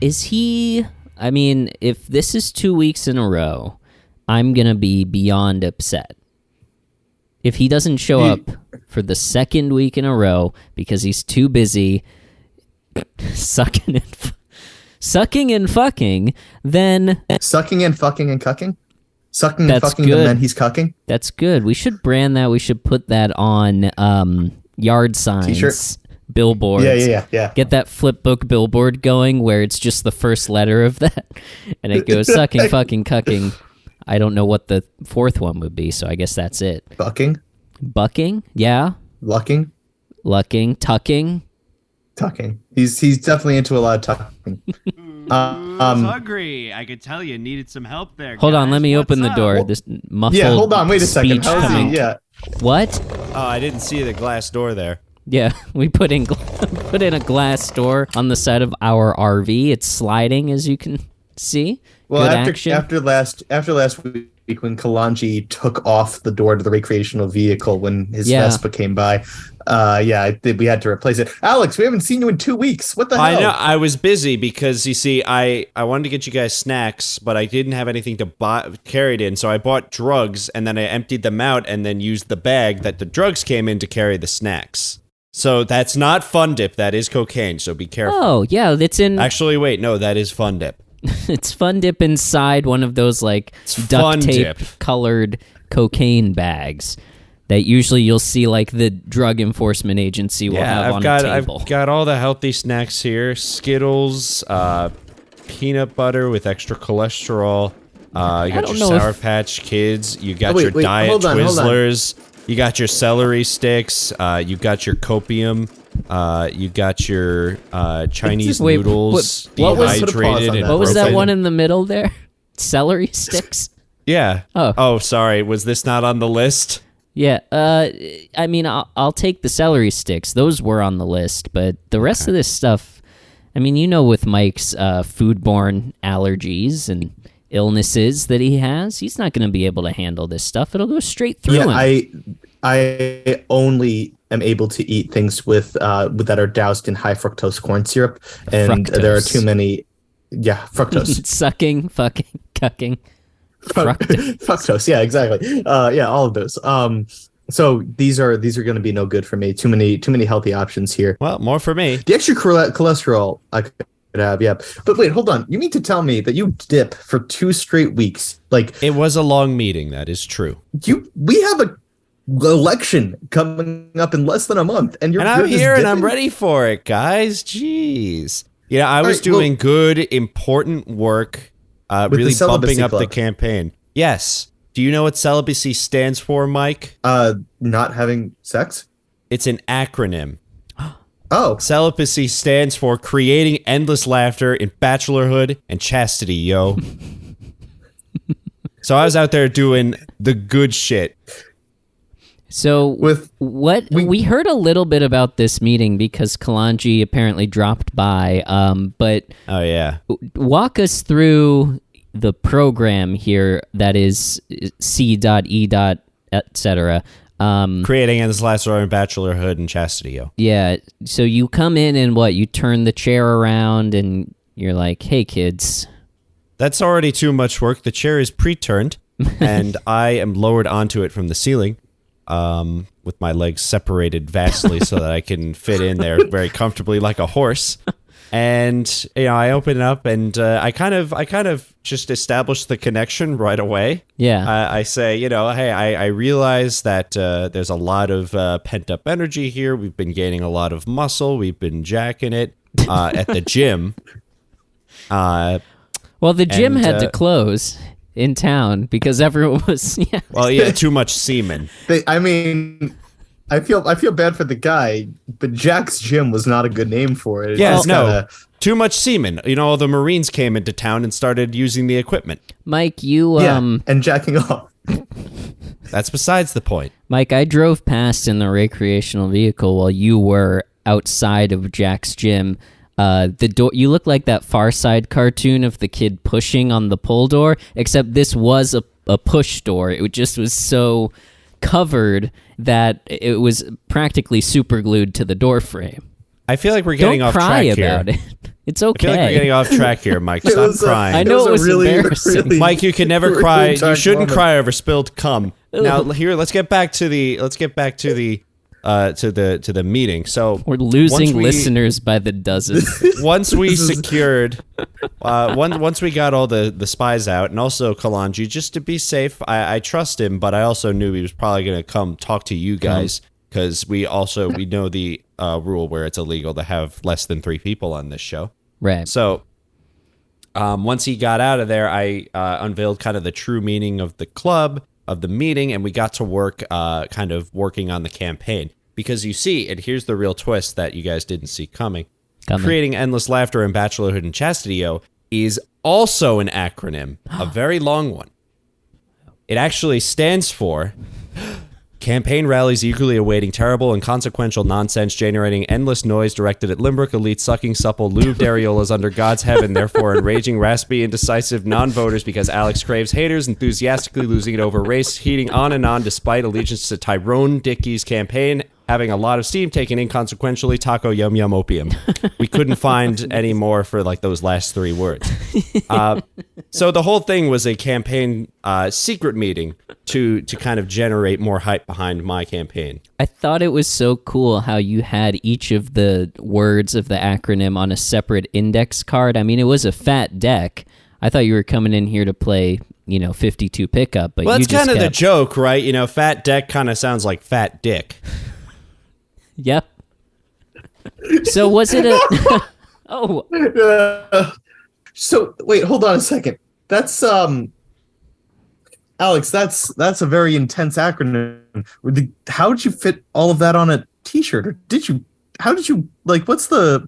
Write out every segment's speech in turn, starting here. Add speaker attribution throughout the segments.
Speaker 1: is he... I mean, if this is 2 weeks in a row, I'm going to be beyond upset. If he doesn't show up for the second week in a row because he's too busy sucking and fucking, then...
Speaker 2: Sucking and fucking and cucking? Sucking and fucking
Speaker 1: good.
Speaker 2: the men he's cucking?
Speaker 1: That's good. We should brand that. We should put that on yard signs.
Speaker 2: T-shirt?
Speaker 1: Billboards.
Speaker 2: Yeah.
Speaker 1: Get that flip book billboard going where it's just the first letter of that. And it goes sucking, fucking, cucking. I don't know what the fourth one would be, so I guess that's it.
Speaker 2: Bucking?
Speaker 1: Yeah.
Speaker 2: Lucking?
Speaker 1: Tucking.
Speaker 2: He's definitely into a lot of tucking.
Speaker 3: Hungry. I could tell you needed some help there.
Speaker 1: Hold on, let me open the door.
Speaker 3: Up?
Speaker 1: This muffled
Speaker 2: Yeah, hold on, wait a second.
Speaker 1: speech coming.
Speaker 2: Yeah.
Speaker 1: What?
Speaker 4: Oh, I didn't see the glass door there.
Speaker 1: Yeah, we put in a glass door on the side of our RV. It's sliding, as you can see.
Speaker 2: Well,
Speaker 1: Good
Speaker 2: after last week when Kalanji took off the door to the recreational vehicle when his Vespa came by, we had to replace it. Alex, we haven't seen you in 2 weeks. What the hell?
Speaker 4: I know. I was busy because, you see, I wanted to get you guys snacks, but I didn't have anything to carry it in, so I bought drugs, and then I emptied them out and then used the bag that the drugs came in to carry the snacks. So that's not Fun Dip. That is cocaine, so be careful.
Speaker 1: Oh, yeah, it's in...
Speaker 4: Actually, wait, no, that is Fun Dip.
Speaker 1: It's Fun Dip inside one of those, like, duct tape colored cocaine bags that usually you'll see, like, the Drug Enforcement Agency will have on a table.
Speaker 4: I've got all the healthy snacks here. Skittles, peanut butter with extra cholesterol. You got your Sour Patch Kids. You got your Diet Twizzlers. You got your celery sticks. You got your copium. You got your Chinese noodles, dehydrated and
Speaker 1: what was that one in the middle there? Celery sticks?
Speaker 4: Yeah. Oh, sorry. Was this not on the list?
Speaker 1: Yeah. I mean, I'll take the celery sticks. Those were on the list, but the rest of this stuff, I mean, you know, with Mike's foodborne allergies and illnesses that he has, he's not going to be able to handle this stuff. It'll go straight through him.
Speaker 2: I only am able to eat things with that are doused in high fructose corn syrup, and there are too many. Yeah, fructose.
Speaker 1: Sucking, fucking, cucking.
Speaker 2: Fructose. Yeah, exactly. All of those. So these are going to be no good for me. Too many healthy options here.
Speaker 4: Well, more for me.
Speaker 2: The extra cholesterol I could have, yeah. But wait, hold on. You mean to tell me that you dip for 2 straight weeks? Like,
Speaker 4: it was a long meeting. That is true.
Speaker 2: We have a election coming up in less than a month, and
Speaker 4: I'm here and I'm ready for it, guys. Jeez. Yeah, I was doing good, important work, really bumping up the campaign. Yes. Do you know what celibacy stands for, Mike?
Speaker 2: Not having sex?
Speaker 4: It's an acronym.
Speaker 2: Oh.
Speaker 4: Celibacy stands for creating endless laughter in bachelorhood and chastity, yo. So I was out there doing the good shit.
Speaker 1: So we heard a little bit about this meeting because Kalanji apparently dropped by, but
Speaker 4: oh yeah,
Speaker 1: walk us through the program here that is C.E.L.I.B.A.C.Y, etc.
Speaker 4: Creating endless laughter in bachelorhood and chastity, yo.
Speaker 1: Yeah, so you come in and you turn the chair around and you're like, hey kids.
Speaker 4: That's already too much work. The chair is pre-turned and I am lowered onto it from the ceiling. With my legs separated vastly so that I can fit in there very comfortably like a horse. And, I open it up and I kind of just established the connection right away.
Speaker 1: Yeah.
Speaker 4: I say, hey, I realize that there's a lot of pent up energy here. We've been gaining a lot of muscle. We've been jacking it at the gym.
Speaker 1: Well, the gym had to close in town because everyone was
Speaker 4: too much semen.
Speaker 2: I feel bad for the guy, but Jack's Gym was not a good name for it.
Speaker 4: Too much semen. All the Marines came into town and started using the equipment.
Speaker 1: Mike, you
Speaker 2: and jacking off.
Speaker 4: That's besides the point.
Speaker 1: Mike, I drove past in the recreational vehicle while you were outside of Jack's Gym. The door, you look like that Far Side cartoon of the kid pushing on the pull door, except this was a push door. It just was so covered that it was practically super glued to the door frame.
Speaker 4: I feel like we're getting off track here.
Speaker 1: Don't cry about it. It's okay.
Speaker 4: I feel like we're getting off track here, Mike. Stop crying.
Speaker 1: I know it was embarrassing.
Speaker 2: Really,
Speaker 4: Mike, you can never cry. You shouldn't cry over spilled cum.
Speaker 1: Ugh.
Speaker 4: Now here, let's get back to the meeting. So
Speaker 1: we're losing listeners by the dozen.
Speaker 4: Once we secured, once we got all the spies out, and also Kalanji, just to be safe, I trust him, but I also knew he was probably going to come talk to you guys because we know the rule where it's illegal to have less than 3 people on this show.
Speaker 1: Right.
Speaker 4: So once he got out of there, I unveiled kind of the true meaning of the club, of the meeting, and we got to work kind of working on the campaign. Because you see, and here's the real twist that you guys didn't see coming. Creating Endless Laughter and Bachelorhood and Chastity-O is also an acronym, a very long one. It actually stands for Campaign Rallies Eagerly Awaiting Terrible and Consequential Nonsense Generating Endless Noise Directed at Limerick Elite Sucking Supple Lubed Areolas Under God's Heaven, therefore enraging raspy indecisive non-voters because Alex craves haters enthusiastically losing it over race, heating on and on despite allegiance to Tyrone Dickey's campaign, having a lot of steam taken inconsequentially, taco yum yum opium. We couldn't find any more for like those last 3 words. So the whole thing was a campaign secret meeting to kind of generate more hype behind my campaign.
Speaker 1: I thought it was so cool how you had each of the words of the acronym on a separate index card. I mean, it was a fat deck. I thought you were coming in here to play, 52 pickup, but
Speaker 4: well,
Speaker 1: you
Speaker 4: that's kind of the joke, right? Fat deck kind of sounds like fat dick.
Speaker 1: Yep. So was it a... Oh.
Speaker 2: So wait, hold on a second. That's Alex, that's a very intense acronym. How did you fit all of that on a t-shirt? Or how did you what's the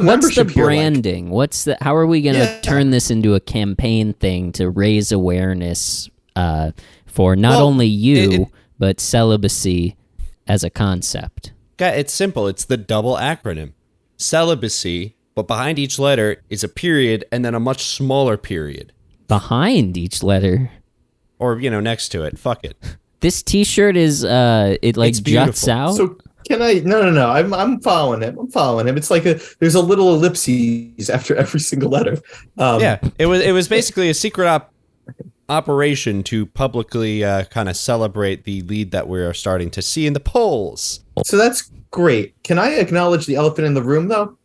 Speaker 2: membership here
Speaker 1: branding?
Speaker 2: Like?
Speaker 1: How are we going to turn this into a campaign thing to raise awareness for not only you, but celibacy as a concept?
Speaker 4: It's simple. It's the double acronym. Celibacy, but behind each letter is a period and then a much smaller period.
Speaker 1: Behind each letter?
Speaker 4: Or, next to it. Fuck it.
Speaker 1: This t-shirt is, it's juts out?
Speaker 2: So can I? No. I'm following him. It's like there's a little ellipses after every single letter.
Speaker 4: Yeah, it was basically a secret operation to publicly kind of celebrate the lead that we're starting to see in the polls.
Speaker 2: So that's great. Can I acknowledge the elephant in the room, though?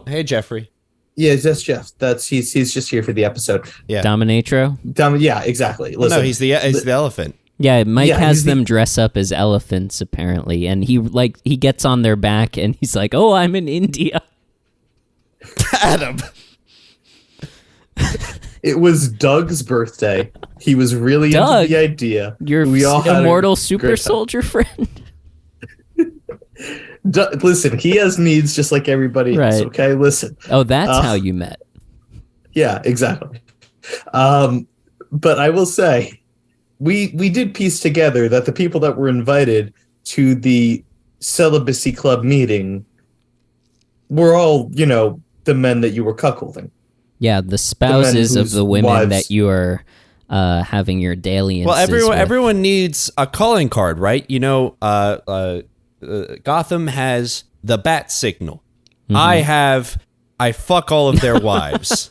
Speaker 4: Hey, Jeffrey.
Speaker 2: Yeah, that's Jeff. He's just here for the episode.
Speaker 1: Yeah, Dominatro.
Speaker 2: Yeah, exactly. Listen,
Speaker 4: no, he's the elephant.
Speaker 1: Yeah, Mike has them dress up as elephants apparently, and he gets on their back and he's like, "Oh, I'm in India."
Speaker 4: Adam.
Speaker 2: It was Doug's birthday. He was really into the idea.
Speaker 1: Your immortal super soldier friend.
Speaker 2: Listen, he has needs just like everybody else, okay? Listen.
Speaker 1: Oh, that's how you met.
Speaker 2: Yeah, exactly. But I will say, we did piece together that the people that were invited to the Celibacy Club meeting were all, the men that you were cuckolding.
Speaker 1: Yeah, the spouses of the women that you are having your dalliances
Speaker 4: Well,
Speaker 1: with.
Speaker 4: everyone needs a calling card, right? Gotham has the bat signal. Mm-hmm. I fuck all of their wives.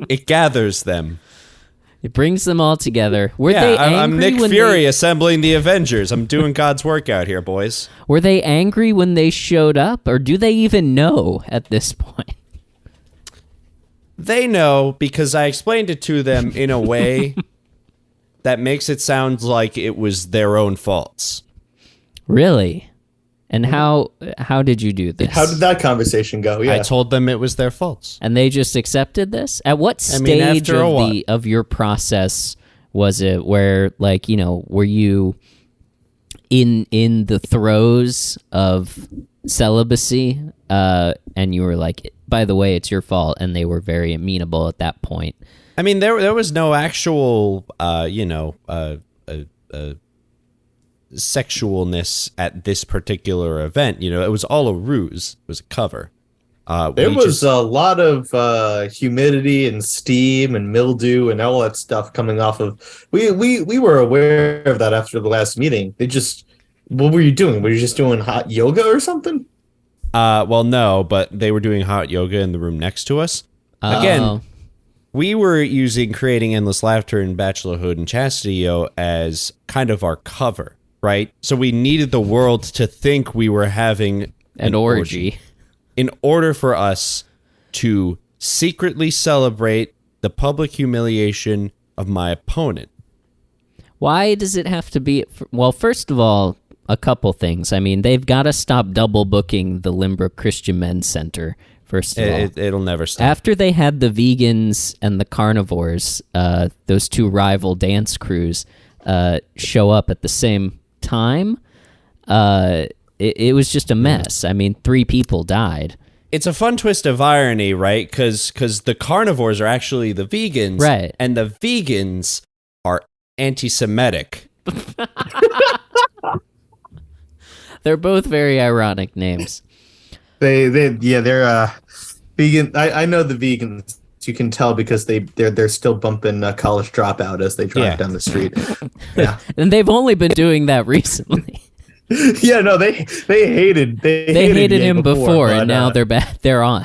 Speaker 4: It gathers them.
Speaker 1: It brings them all together. Were they angry?
Speaker 4: I'm Nick Fury assembling the Avengers. I'm doing God's work out here, boys.
Speaker 1: Were they angry when they showed up, or do they even know at this point?
Speaker 4: They know because I explained it to them in a way that makes it sound like it was their own faults.
Speaker 1: Really? And how did you do this?
Speaker 2: How did that conversation go? Yeah.
Speaker 4: I told them it was their faults.
Speaker 1: And they just accepted this? At what stage of your process was it where, were you in the throes of celibacy and you were like, by the way, it's your fault, and they were very amenable at that point?
Speaker 4: I mean, there was no actual, sexualness at this particular event. It was all a ruse. It was a cover.
Speaker 2: There was a lot of humidity and steam and mildew and all that stuff coming off of. We were aware of that after the last meeting. What were you doing? Were you just doing hot yoga or something?
Speaker 4: Well, no, but they were doing hot yoga in the room next to us.
Speaker 1: Oh.
Speaker 4: Again, we were using Creating Endless Laughter and Bachelorhood and Chastity-O as kind of our cover, right? So we needed the world to think we were having
Speaker 1: an orgy
Speaker 4: in order for us to secretly celebrate the public humiliation of my opponent.
Speaker 1: Why does it have to be? Well, first of all, a couple things. I mean, they've got to stop double booking the Limbrook Christian Men's Center. First of all,
Speaker 4: it'll never stop.
Speaker 1: After they had the vegans and the carnivores, those two rival dance crews, show up at the same time, it was just a mess. I mean, 3 people died.
Speaker 4: It's a fun twist of irony, right? Because the carnivores are actually the vegans,
Speaker 1: right?
Speaker 4: And the vegans are anti-Semitic.
Speaker 1: They're both very ironic names.
Speaker 2: They're vegan. I know the vegans. You can tell because they're still bumping College Dropout as they drive down the street. Yeah,
Speaker 1: and they've only been doing that recently.
Speaker 2: Yeah, no, they hated
Speaker 1: him before, and now they're back. They're on.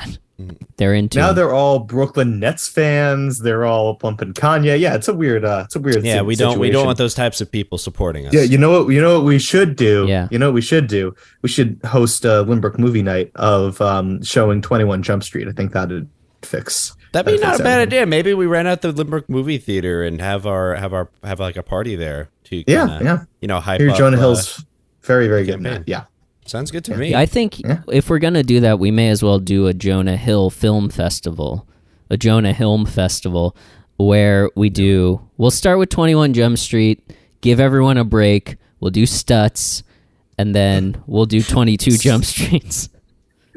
Speaker 1: They're into.
Speaker 2: Now they're all Brooklyn Nets fans. They're all bumping Kanye. Yeah, it's a weird. Yeah,
Speaker 4: we don't want those types of people supporting us.
Speaker 2: Yeah, you know what we should do.
Speaker 1: Yeah,
Speaker 2: you know what we should do. We should host a Limbrick movie night of showing 21 Jump Street. I think that'd fix.
Speaker 4: That'd be not a bad idea. Maybe we rent out the Limbrick movie theater and have like a party there to hype
Speaker 2: Here,
Speaker 4: up
Speaker 2: Jonah Hill's very, very good. Yeah.
Speaker 4: Sounds good to me.
Speaker 1: I think if we're going to do that, we may as well do a Jonah Hill film festival, where we'll start with 21 Jump Street, give everyone a break, we'll do Stutz, and then we'll do 22 Jump Streets.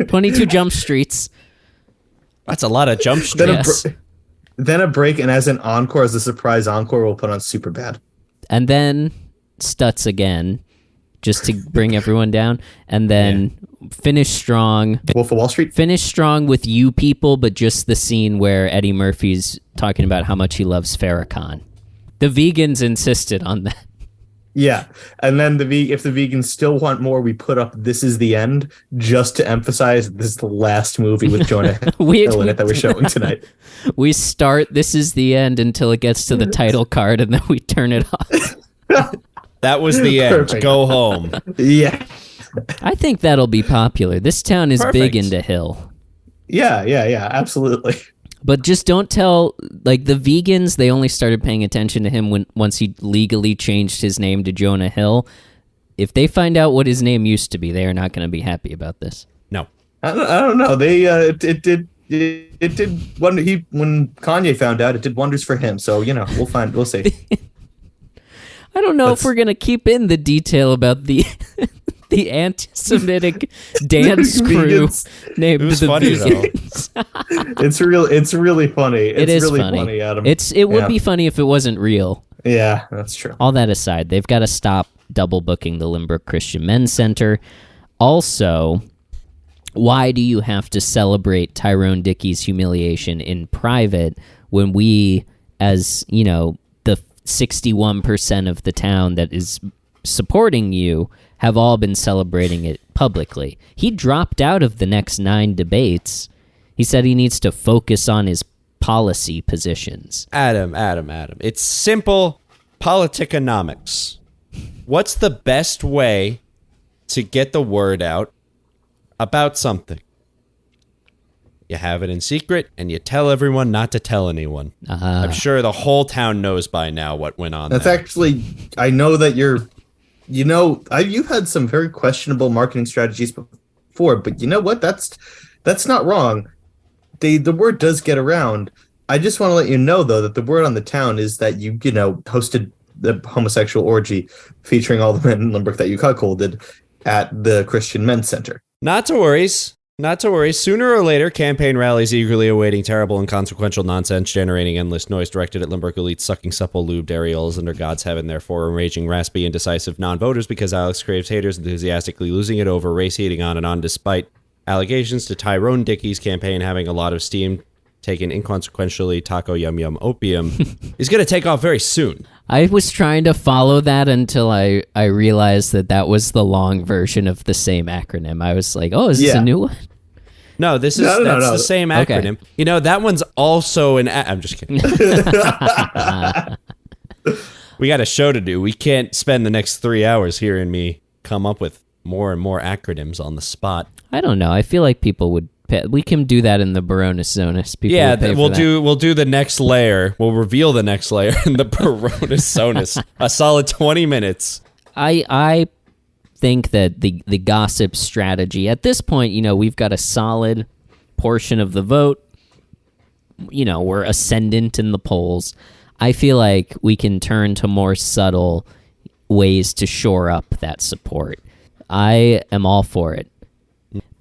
Speaker 1: 22 Jump Streets.
Speaker 4: That's a lot of Jump Streets.
Speaker 2: Then a break, and as a surprise encore, we'll put on Superbad.
Speaker 1: And then Stutz again, just to bring everyone down, and then finish strong.
Speaker 2: Wolf of Wall Street?
Speaker 1: Finish strong with You People, but just the scene where Eddie Murphy's talking about how much he loves Farrakhan. The vegans insisted on that.
Speaker 2: Yeah, and then if the vegans still want more, we put up This Is the End, just to emphasize this is the last movie with Jonah Hill in it that we're showing tonight.
Speaker 1: We start This Is the End until it gets to the title card, and then we turn it off.
Speaker 4: That was the end. Perfect. Go home.
Speaker 2: Yeah.
Speaker 1: I think that'll be popular. This town is big into Hill.
Speaker 2: Yeah, absolutely.
Speaker 1: But just don't tell, like, the vegans, they only started paying attention to him once he legally changed his name to Jonah Hill. If they find out what his name used to be, they are not going to be happy about this.
Speaker 4: No.
Speaker 2: I don't know. They it did when Kanye found out, it did wonders for him. So, we'll see.
Speaker 1: I don't know if we're going to keep in the detail about the anti-Semitic dance crew named the Vegans.
Speaker 2: It's really funny. It's really
Speaker 1: funny,
Speaker 2: Adam.
Speaker 1: It would be funny if it wasn't real.
Speaker 2: Yeah, that's true.
Speaker 1: All that aside, they've got to stop double booking the Limbrick Christian Men's Center. Also, why do you have to celebrate Tyrone Dickey's humiliation in private when we, as, the 61% of the town that is supporting you, have all been celebrating it publicly? He dropped out of the next 9 debates. He said he needs to focus on his policy positions.
Speaker 4: Adam. It's simple politiconomics. What's the best way to get the word out about something? You have it in secret, and you tell everyone not to tell anyone. I'm sure the whole town knows by now what went on.
Speaker 2: That's actually, I know that you've had some very questionable marketing strategies before, but you know what? That's not wrong. The word does get around. I just want to let you know, though, that the word on the town is that you hosted the homosexual orgy featuring all the men in Limbrick that you cuckolded at the Christian Men's Center.
Speaker 4: Not to worry. Sooner or later, campaign rallies eagerly awaiting terrible and consequential nonsense, generating endless noise directed at Limbrick elites, sucking supple lubed areolas under God's heaven, therefore enraging raspy, indecisive non-voters because Alex craves haters, enthusiastically losing it over, race heating on and on, despite allegations to Tyrone Dickey's campaign having a lot of steam taken inconsequentially, taco yum yum opium, is going to take off very soon.
Speaker 1: I was trying to follow that until I realized that was the long version of the same acronym. I was like, oh, is this a new one?
Speaker 4: No, that's the same acronym. Okay. You know, that one's also I'm just kidding. We got a show to do. We can't spend the next 3 hours hearing me come up with more and more acronyms on the spot.
Speaker 1: I don't know. I feel like people would pay. We can do that in the Baroness Zonus.
Speaker 4: We'll do the next layer. We'll reveal the next layer in the Baroness Zonus. A solid 20 minutes.
Speaker 1: I think that the gossip strategy at this point, you know, we've got a solid portion of the vote. You know, we're ascendant in the polls. I feel like we can turn to more subtle ways to shore up that support. I am all for it.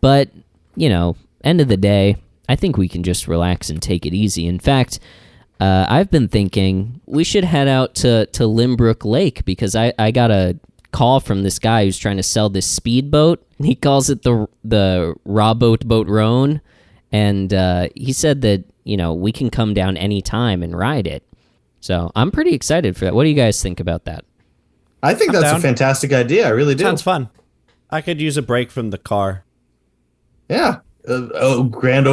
Speaker 1: But, you know, end of the day, I think we can just relax and take it easy. In fact, I've been thinking we should head out to Limbrook Lake because I got a call from this guy who's trying to sell this speedboat. He calls it the Rawboat Boat Roan. And he said that, you know, we can come down anytime and ride it. So I'm pretty excited for that. What do you guys think about that?
Speaker 2: I think that's a fantastic idea. I really do.
Speaker 4: Sounds fun. I could use a break from the car.
Speaker 2: Yeah. Grand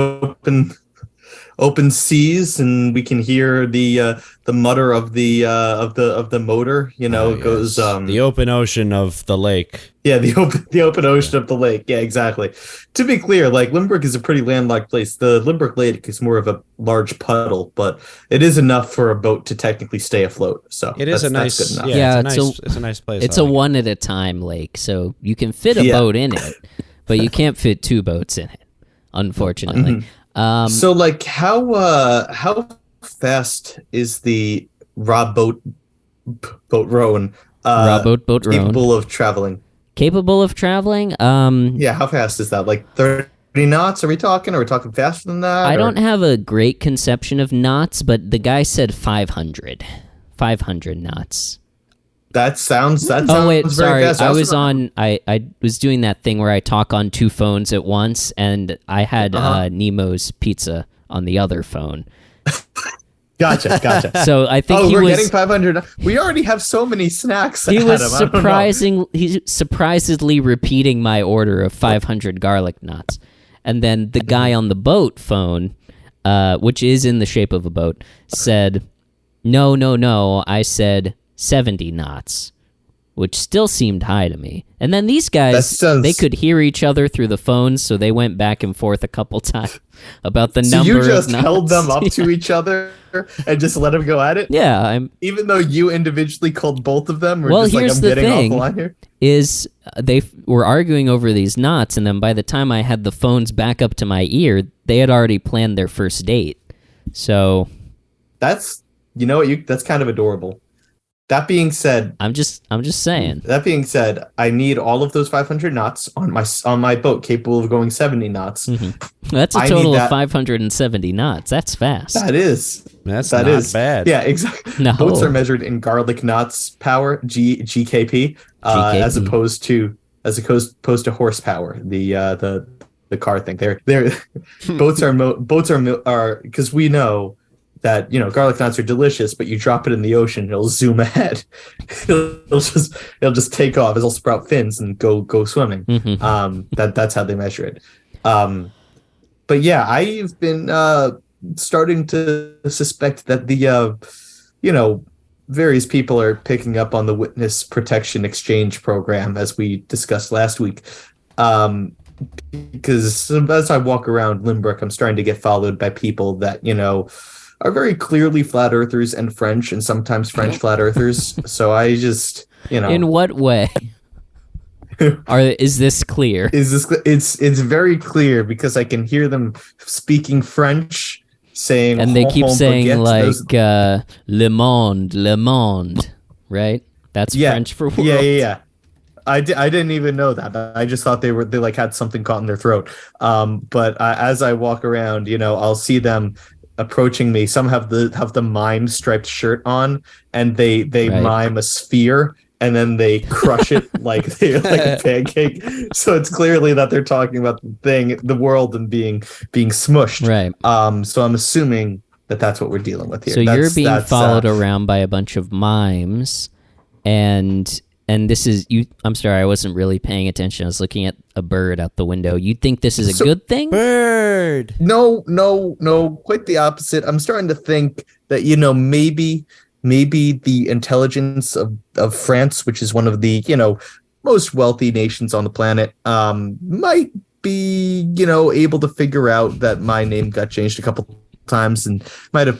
Speaker 2: open seas, and we can hear the mutter of the motor. You know, it goes
Speaker 4: the open ocean of the lake.
Speaker 2: Yeah, the open ocean of the lake. Yeah, exactly. To be clear, like Limbrook is a pretty landlocked place. The Limbrook Lake is more of a large puddle, but it is enough for a boat to technically stay afloat. So
Speaker 4: it is
Speaker 2: that's good enough.
Speaker 4: It's a nice place.
Speaker 1: It's a one at a time lake, so you can fit a boat in it, but you can't fit two boats in it, unfortunately.
Speaker 2: Mm-hmm. So, like, how fast is the Rawboat Boat Roan?
Speaker 1: Rawboat Boat Roan
Speaker 2: capable of traveling?
Speaker 1: Capable of traveling?
Speaker 2: Yeah, how fast is that? Like 30 knots? Are we talking faster than that?
Speaker 1: I don't have a great conception of knots, but the guy said 500 knots.
Speaker 2: That sounds
Speaker 1: oh wait, sorry.
Speaker 2: Fast.
Speaker 1: I was doing that thing where I talk on two phones at once, and I had Nemo's Pizza on the other phone.
Speaker 2: Gotcha.
Speaker 1: So I think
Speaker 2: we're getting 500. We already have so many snacks.
Speaker 1: He was he's surprisingly repeating my order of 500 garlic knots, and then the guy on the boat phone, which is in the shape of a boat, said, "No." I said 70 knots, which still seemed high to me. And then these guys, they could hear each other through the phones, so they went back and forth a couple times about the number of knots. So you just
Speaker 2: held them up to each other and just let them go at it?
Speaker 1: Yeah.
Speaker 2: Even though you individually called both of them?
Speaker 1: Well, here's the thing, is they were arguing over these knots, and then by the time I had the phones back up to my ear, they had already planned their first date. So...
Speaker 2: That's kind of adorable. That being said,
Speaker 1: I'm just saying.
Speaker 2: That being said, I need all of those 500 knots on my boat capable of going 70 knots.
Speaker 1: Mm-hmm. That's a total of 570 knots. That's fast.
Speaker 2: That's not bad. Yeah, exactly.
Speaker 1: No.
Speaker 2: Boats are measured in garlic knots power, GKP, as opposed to horsepower. The car thing. They're boats are because we know that, you know, garlic knots are delicious, but you drop it in the ocean, it'll zoom ahead. it'll just take off. It'll sprout fins and go swimming.
Speaker 1: Mm-hmm.
Speaker 2: That's how they measure it. But yeah, I've been starting to suspect that the various people are picking up on the witness protection exchange program, as we discussed last week. Because as I walk around Limbrook, I'm starting to get followed by people that, you know, are very clearly flat earthers and French, and sometimes French flat earthers. So I just, you know.
Speaker 1: In what way? Is this clear?
Speaker 2: It's very clear because I can hear them speaking French, saying,
Speaker 1: and they keep saying le monde, right? That's French for world.
Speaker 2: Yeah. I didn't even know that. I just thought they had something caught in their throat. But as I walk around, you know, I'll see them approaching me. Some have the mime striped shirt on, and they mime a sphere, and then they crush it like a pancake. So it's clearly that they're talking about the world, and being smushed.
Speaker 1: Right.
Speaker 2: So I'm assuming that's what we're dealing with here.
Speaker 1: So you're being followed around by a bunch of mimes, and this is you. I'm sorry, I wasn't really paying attention. I was looking at a bird out the window. You think this is a good thing?
Speaker 4: Bird.
Speaker 2: No, quite the opposite. I'm starting to think that, maybe the intelligence of France, which is one of the, most wealthy nations on the planet, might be, able to figure out that my name got changed a couple times and might have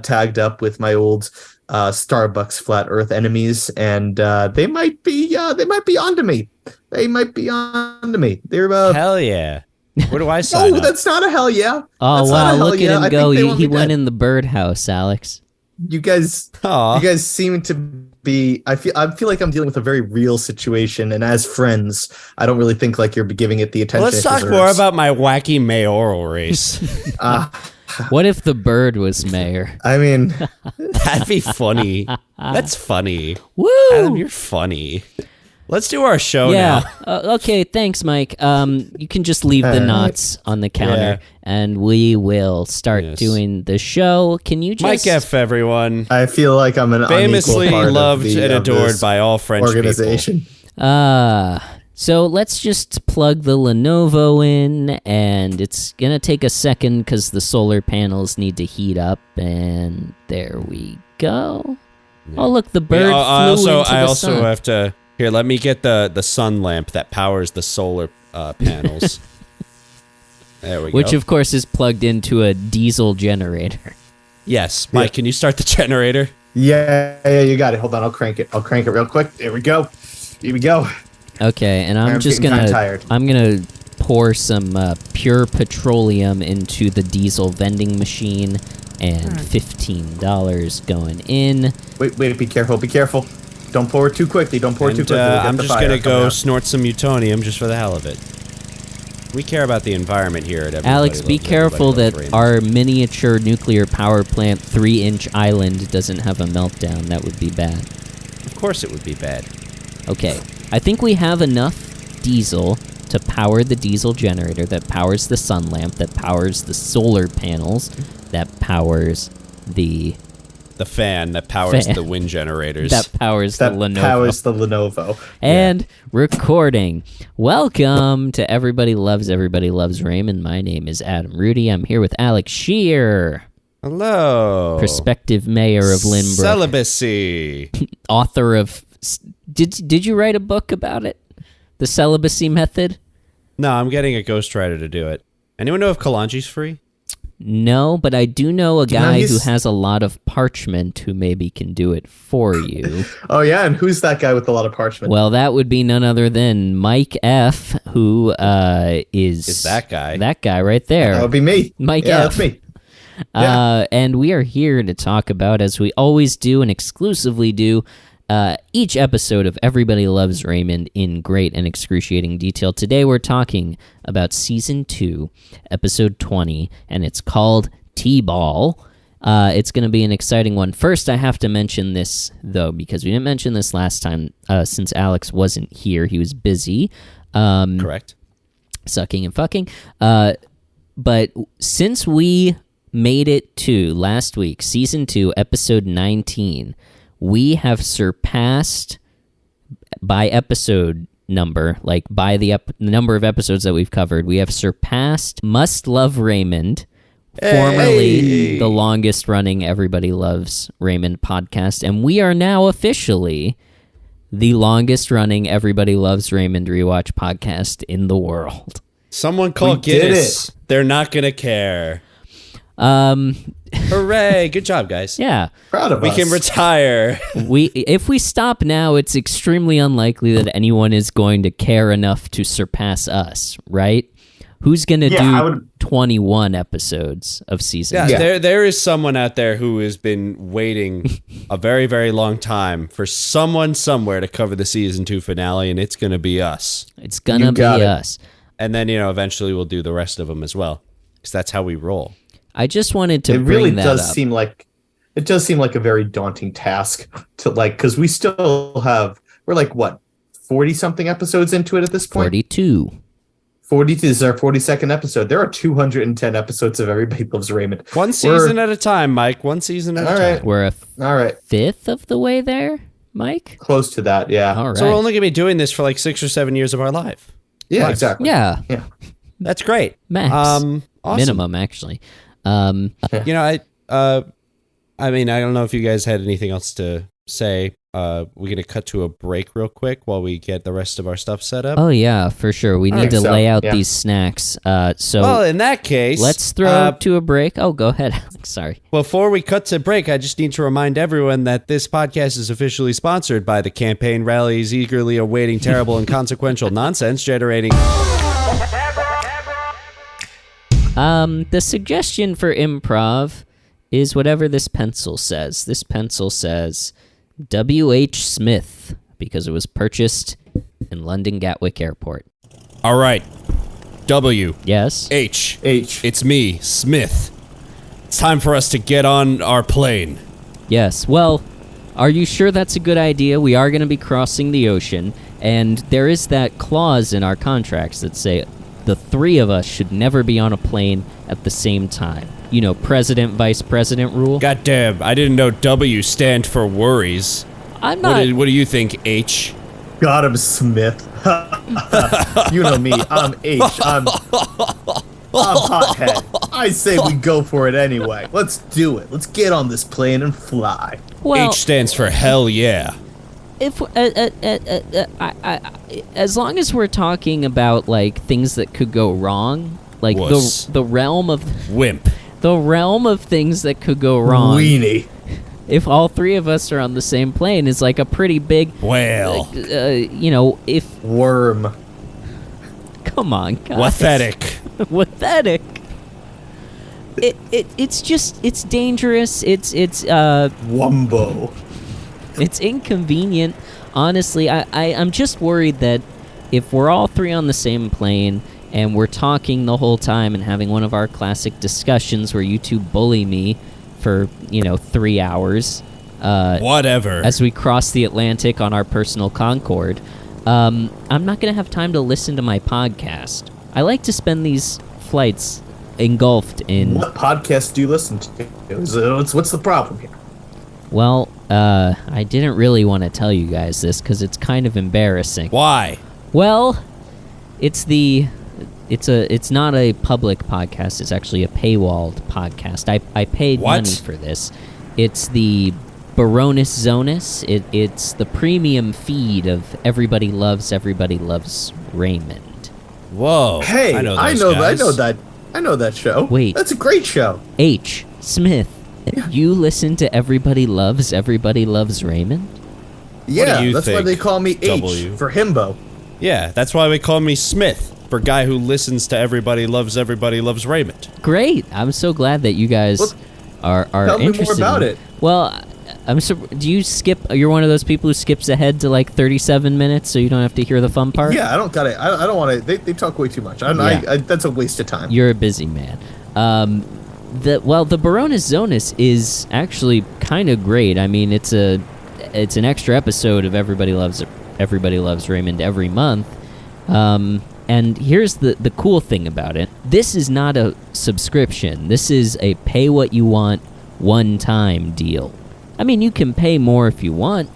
Speaker 2: tagged up with my old Starbucks flat Earth enemies, and they might be onto me. They're
Speaker 4: hell yeah. Where do I sign
Speaker 2: no,
Speaker 4: up?
Speaker 2: That's not a hell yeah.
Speaker 1: Oh wow, look at him go. He went in the birdhouse, Alex.
Speaker 2: You guys seem to be. I feel like I'm dealing with a very real situation, and as friends, I don't really think like you're giving it the attention.
Speaker 4: Let's talk more about my wacky mayoral race.
Speaker 1: What if the bird was mayor?
Speaker 2: I mean,
Speaker 4: that'd be funny. That's funny.
Speaker 1: Woo!
Speaker 4: Adam, you're funny. Let's do our show now.
Speaker 1: Okay, thanks, Mike. You can just leave the knots on the counter, and we will start doing the show. Can you just...
Speaker 4: Mike F., everyone.
Speaker 2: I feel like I'm an
Speaker 4: famously
Speaker 2: part
Speaker 4: loved
Speaker 2: of
Speaker 4: and adored by all French
Speaker 2: organization.
Speaker 4: People.
Speaker 1: So let's just plug the Lenovo in, and it's going to take a second because the solar panels need to heat up, and there we go. Yeah. Oh, look, the bird flew into the sun.
Speaker 4: I also have to... Here, let me get the sun lamp that powers the solar panels. There we go.
Speaker 1: Which, of course, is plugged into a diesel generator.
Speaker 4: Yes. Mike, can you start the generator?
Speaker 2: Yeah, you got it. Hold on, I'll crank it real quick. There we go. Here we go.
Speaker 1: Okay, and I'm gonna pour some pure petroleum into the diesel vending machine, and $15 going in.
Speaker 2: Wait, be careful. Don't pour it too quickly. We'll
Speaker 4: I'm just gonna go snort some Utonium just for the hell of it. We care about the environment here at Everybody
Speaker 1: Alex, be careful that
Speaker 4: Raymond.
Speaker 1: Our miniature nuclear power plant 3-inch island doesn't have a meltdown. That would be bad.
Speaker 4: Of course it would be bad.
Speaker 1: Okay, I think we have enough diesel to power the diesel generator that powers the sun lamp, that powers the solar panels, that powers the
Speaker 4: fan that powers the wind generators.
Speaker 1: That powers the Lenovo. And recording. Welcome to Everybody Loves Raymond. My name is Adam Rudy. I'm here with Alex Shear.
Speaker 4: Hello.
Speaker 1: Prospective mayor of Lynbrook.
Speaker 4: Celibacy.
Speaker 1: Author of... Did you write a book about it? The celibacy method?
Speaker 4: No, I'm getting a ghostwriter to do it. Anyone know if Kalanji's free?
Speaker 1: No, but I do know a guy who has a lot of parchment who maybe can do it for you.
Speaker 2: Oh, yeah? And who's that guy with a lot of parchment?
Speaker 1: Well, that would be none other than Mike F., who is
Speaker 4: that guy.
Speaker 1: That guy right there.
Speaker 2: That would be me.
Speaker 1: Mike F.
Speaker 2: That's me. Yeah.
Speaker 1: And we are here to talk about, as we always do and exclusively do, each episode of Everybody Loves Raymond in great and excruciating detail. Today we're talking about Season 2, Episode 20, and it's called T-Ball. It's going to be an exciting one. First, I have to mention this, though, because we didn't mention this last time, since Alex wasn't here. He was busy.
Speaker 4: Correct.
Speaker 1: Sucking and fucking. But since we made it to last week, Season 2, Episode 19... we have surpassed, by episode number, like by the number of episodes that we've covered, we have surpassed Must Love Raymond, formerly the longest running Everybody Loves Raymond podcast, and we are now officially the longest running Everybody Loves Raymond rewatch podcast in the world.
Speaker 4: Someone call Guinness. They're not going to care. Hooray! Good job, guys.
Speaker 1: Yeah,
Speaker 2: proud of us.
Speaker 4: We can retire.
Speaker 1: If we stop now, it's extremely unlikely that anyone is going to care enough to surpass us, right? Who's going to do 21 episodes of season?
Speaker 4: Yeah, there is someone out there who has been waiting a very, very long time for someone somewhere to cover the season 2 finale, and it's going to be us.
Speaker 1: It's going to be us.
Speaker 4: And then, eventually we'll do the rest of them as well, because that's how we roll.
Speaker 1: I just wanted to bring that up.
Speaker 2: It does seem like a very daunting task to because we're 40 something episodes into it at this point.
Speaker 1: 42.
Speaker 2: This is our 42nd episode. There are 210 episodes of Everybody Loves Raymond.
Speaker 4: One season at a time, Mike. One season at a time.
Speaker 1: We're
Speaker 2: all right.
Speaker 1: Fifth of the way there, Mike?
Speaker 2: Close to that, yeah.
Speaker 1: All right.
Speaker 4: So we're only going to be doing this for like 6 or 7 years of our life.
Speaker 2: Yeah, exactly.
Speaker 1: Yeah.
Speaker 4: That's great.
Speaker 1: Max.
Speaker 4: Awesome.
Speaker 1: Minimum, actually.
Speaker 4: You know, I mean, I don't know if you guys had anything else to say. We're going to cut to a break real quick while we get the rest of our stuff set up.
Speaker 1: Oh, yeah, for sure. We need to lay out these snacks.
Speaker 4: Well, in that case...
Speaker 1: Let's throw to a break. Oh, go ahead, Alex. Sorry.
Speaker 4: Before we cut to break, I just need to remind everyone that this podcast is officially sponsored by the campaign rallies eagerly awaiting terrible and consequential nonsense generating...
Speaker 1: The suggestion for improv is whatever this pencil says. This pencil says W.H. Smith because it was purchased in London Gatwick Airport.
Speaker 4: All right. W.
Speaker 1: Yes.
Speaker 4: H.
Speaker 2: H.
Speaker 4: It's me, Smith. It's time for us to get on our plane.
Speaker 1: Yes. Well, are you sure that's a good idea? We are going to be crossing the ocean, and there is that clause in our contracts that say the three of us should never be on a plane at the same time. You know, president, vice president rule.
Speaker 4: Goddamn, I didn't know W stand for worries.
Speaker 1: I'm not...
Speaker 4: What do you think, H?
Speaker 2: Got him, Smith. You know me, I'm H. I'm hothead. I say we go for it anyway. Let's do it. Let's get on this plane and fly.
Speaker 1: Well,
Speaker 4: H stands for hell yeah.
Speaker 1: If as long as we're talking about like things that could go wrong, like the realm of
Speaker 4: wimp,
Speaker 1: the realm of things that could go wrong.
Speaker 2: Weenie.
Speaker 1: If all three of us are on the same plane, is like a pretty big
Speaker 4: whale.
Speaker 1: You know, if
Speaker 2: worm.
Speaker 1: Come on, guys.
Speaker 4: Pathetic.
Speaker 1: Pathetic. It's dangerous. It's
Speaker 2: Wumbo.
Speaker 1: It's inconvenient. Honestly, I'm just worried that if we're all three on the same plane and we're talking the whole time and having one of our classic discussions where you two bully me for, 3 hours.
Speaker 4: Whatever.
Speaker 1: As we cross the Atlantic on our personal Concorde, I'm not going to have time to listen to my podcast. I like to spend these flights engulfed in...
Speaker 2: What podcast do you listen to? What's the problem here?
Speaker 1: Well, I didn't really want to tell you guys this because it's kind of embarrassing.
Speaker 4: Why?
Speaker 1: Well, it's not a public podcast. It's actually a paywalled podcast. I paid money for this. It's the Baroness Zonus. It's the premium feed of Everybody Loves Raymond.
Speaker 4: Whoa!
Speaker 2: Hey, I know that show.
Speaker 1: Wait,
Speaker 2: that's a great show.
Speaker 1: H. Smith. Yeah. You listen to Everybody Loves Raymond?
Speaker 2: Yeah, that's why they call me H for himbo.
Speaker 4: Yeah, that's why they call me Smith for guy who listens to Everybody Loves Raymond.
Speaker 1: Great. I'm so glad that you guys are
Speaker 2: tell
Speaker 1: interested.
Speaker 2: Tell me more about it.
Speaker 1: Well, do you skip? You're one of those people who skips ahead to like 37 minutes so you don't have to hear the fun part?
Speaker 2: Yeah, I don't got it. I don't want to. They talk way too much. That's a waste of time.
Speaker 1: You're a busy man. The Baroness Zonus is actually kind of great. I mean, it's an extra episode of Everybody Loves Raymond every month. And here's the cool thing about it. This is not a subscription. This is a pay what you want one-time deal. I mean, you can pay more if you want,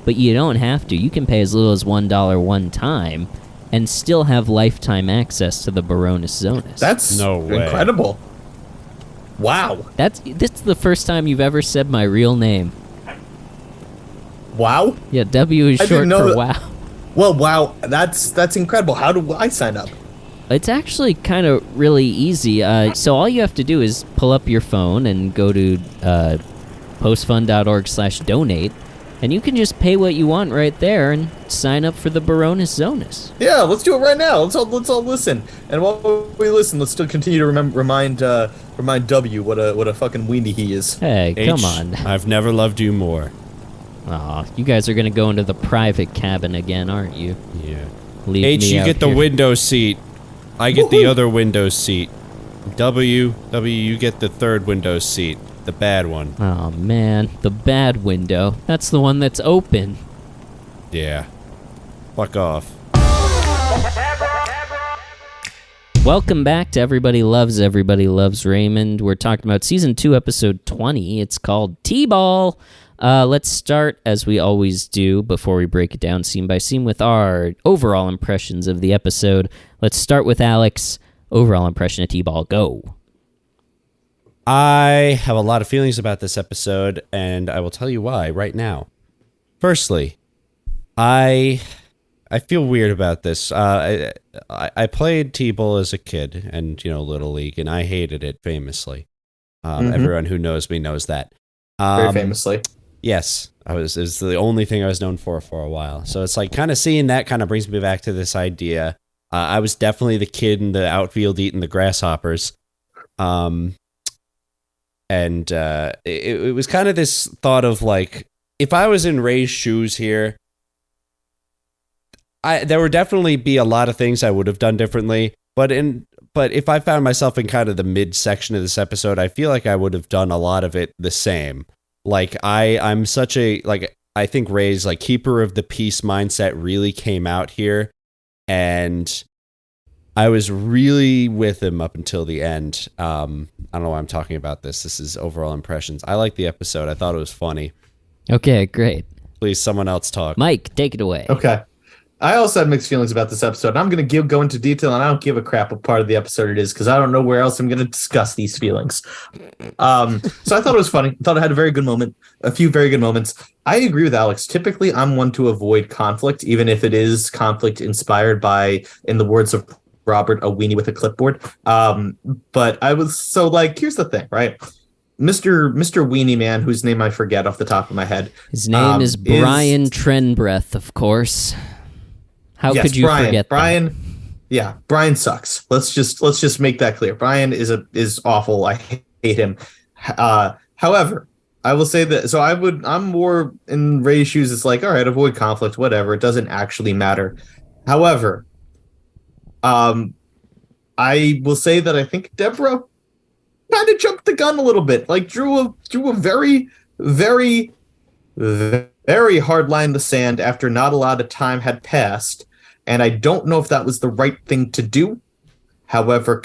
Speaker 1: but you don't have to. You can pay as little as $1 one time and still have lifetime access to the Baroness Zonus.
Speaker 2: That's incredible. Wow.
Speaker 1: That's the first time you've ever said my real name.
Speaker 2: Wow?
Speaker 1: Yeah, W is short for wow.
Speaker 2: Well, wow, that's incredible. How do I sign up?
Speaker 1: It's actually kind of really easy. So all you have to do is pull up your phone and go to postfund.org/donate, and you can just pay what you want right there and sign up for the Baroness Zonus.
Speaker 2: Yeah, let's do it right now. Let's all listen. And while we listen, let's still continue to remind W what a fucking weenie he is.
Speaker 1: Hey, come on.
Speaker 4: I've never loved you more.
Speaker 1: Aw, you guys are gonna go into the private cabin again, aren't you?
Speaker 4: Yeah.
Speaker 1: Leave
Speaker 4: H,
Speaker 1: me
Speaker 4: you
Speaker 1: out
Speaker 4: get the
Speaker 1: here.
Speaker 4: window seat. I get the other window seat. W, you get the third window seat. The bad one.
Speaker 1: Oh man, the bad window. That's the one that's open.
Speaker 4: Yeah. Fuck off.
Speaker 1: Welcome back to Everybody Loves Raymond. We're talking about Season 2, Episode 20. It's called T-Ball. Let's start, as we always do, before we break it down scene by scene, with our overall impressions of the episode. Let's start with Alex. Overall impression of T-Ball. Go.
Speaker 4: I have a lot of feelings about this episode, and I will tell you why right now. Firstly, I feel weird about this. I played T-Ball as a kid, and Little League, and I hated it famously. Everyone who knows me knows that.
Speaker 2: Very famously.
Speaker 4: Yes, it was the only thing I was known for a while. So it's like kind of seeing that kind of brings me back to this idea. I was definitely the kid in the outfield eating the grasshoppers. And it was kind of this thought of like, if I was in Ray's shoes here, there would definitely be a lot of things I would have done differently. But if I found myself in kind of the mid section of this episode, I feel like I would have done a lot of it the same. Like I'm such a, like, I think Ray's like keeper of the peace mindset really came out here, and I was really with him up until the end. I don't know why I'm talking about this. This is overall impressions. I like the episode. I thought it was funny.
Speaker 1: Okay, great.
Speaker 4: Please, someone else talk.
Speaker 1: Mike, take it away.
Speaker 2: Okay. I also have mixed feelings about this episode. I'm going to go into detail, and I don't give a crap what part of the episode it is, because I don't know where else I'm going to discuss these feelings. So I thought it was funny. I thought it had a few very good moments. I agree with Alex. Typically, I'm one to avoid conflict, even if it is conflict inspired by, in the words of Robert, a weenie with a clipboard. But I was so like, here's the thing, right? Mr. Weenie Man, whose name I forget off the top of my head.
Speaker 1: His name is Brian Trenbreath, of course. How could you forget
Speaker 2: Brian? Yeah, Brian sucks. Let's just make that clear. Brian is awful. I hate him. However, I will say that. So I'm more in Ray's shoes. It's like, all right, avoid conflict, whatever. It doesn't actually matter. However, I will say that I think Deborah kind of jumped the gun a little bit. Like drew a very, very, very hard line in the sand after not a lot of time had passed. And I don't know if that was the right thing to do. However,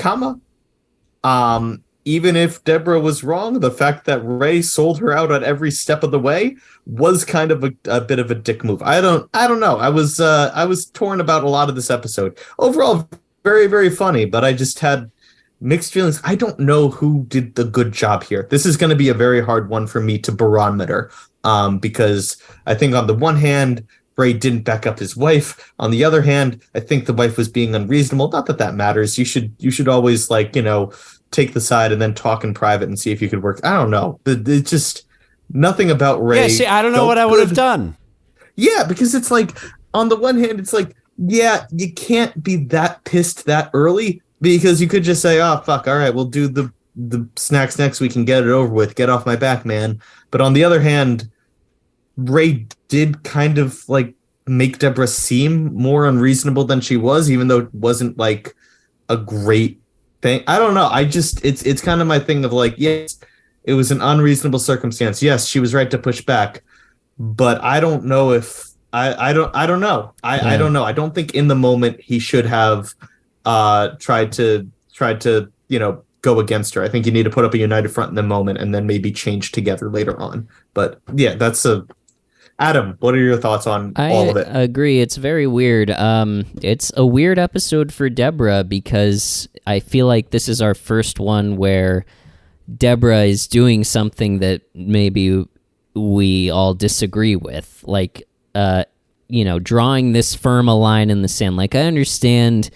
Speaker 2: even if Deborah was wrong, the fact that Ray sold her out at every step of the way was kind of a bit of a dick move. I don't know. I was torn about a lot of this episode. Overall, very, very funny, but I just had mixed feelings. I don't know who did the good job here. This is going to be a very hard one for me to barometer, because I think on the one hand, Ray didn't back up his wife. On the other hand, I think the wife was being unreasonable. Not that that matters. You should always take the side and then talk in private and see if you could work. I don't know. It's just nothing about Ray.
Speaker 4: Yeah, see, I don't know what I would have done.
Speaker 2: Yeah, because it's like, on the one hand, it's like, yeah, you can't be that pissed that early, because you could just say, oh, fuck, all right, we'll do the snacks next week and get it over with. Get off my back, man. But on the other hand, Ray did kind of like make Deborah seem more unreasonable than she was, even though it wasn't like a great thing. I don't know. It's kind of my thing of like, yes, it was an unreasonable circumstance. Yes, she was right to push back, but I don't know if I don't know. I don't know. I don't think in the moment he should have tried to go against her. I think you need to put up a united front in the moment and then maybe change together later on. But yeah, Adam, what are your thoughts on all of it?
Speaker 1: I agree. It's very weird. It's a weird episode for Deborah, because I feel like this is our first one where Deborah is doing something that maybe we all disagree with. Like, drawing this firm a line in the sand. Like, I understand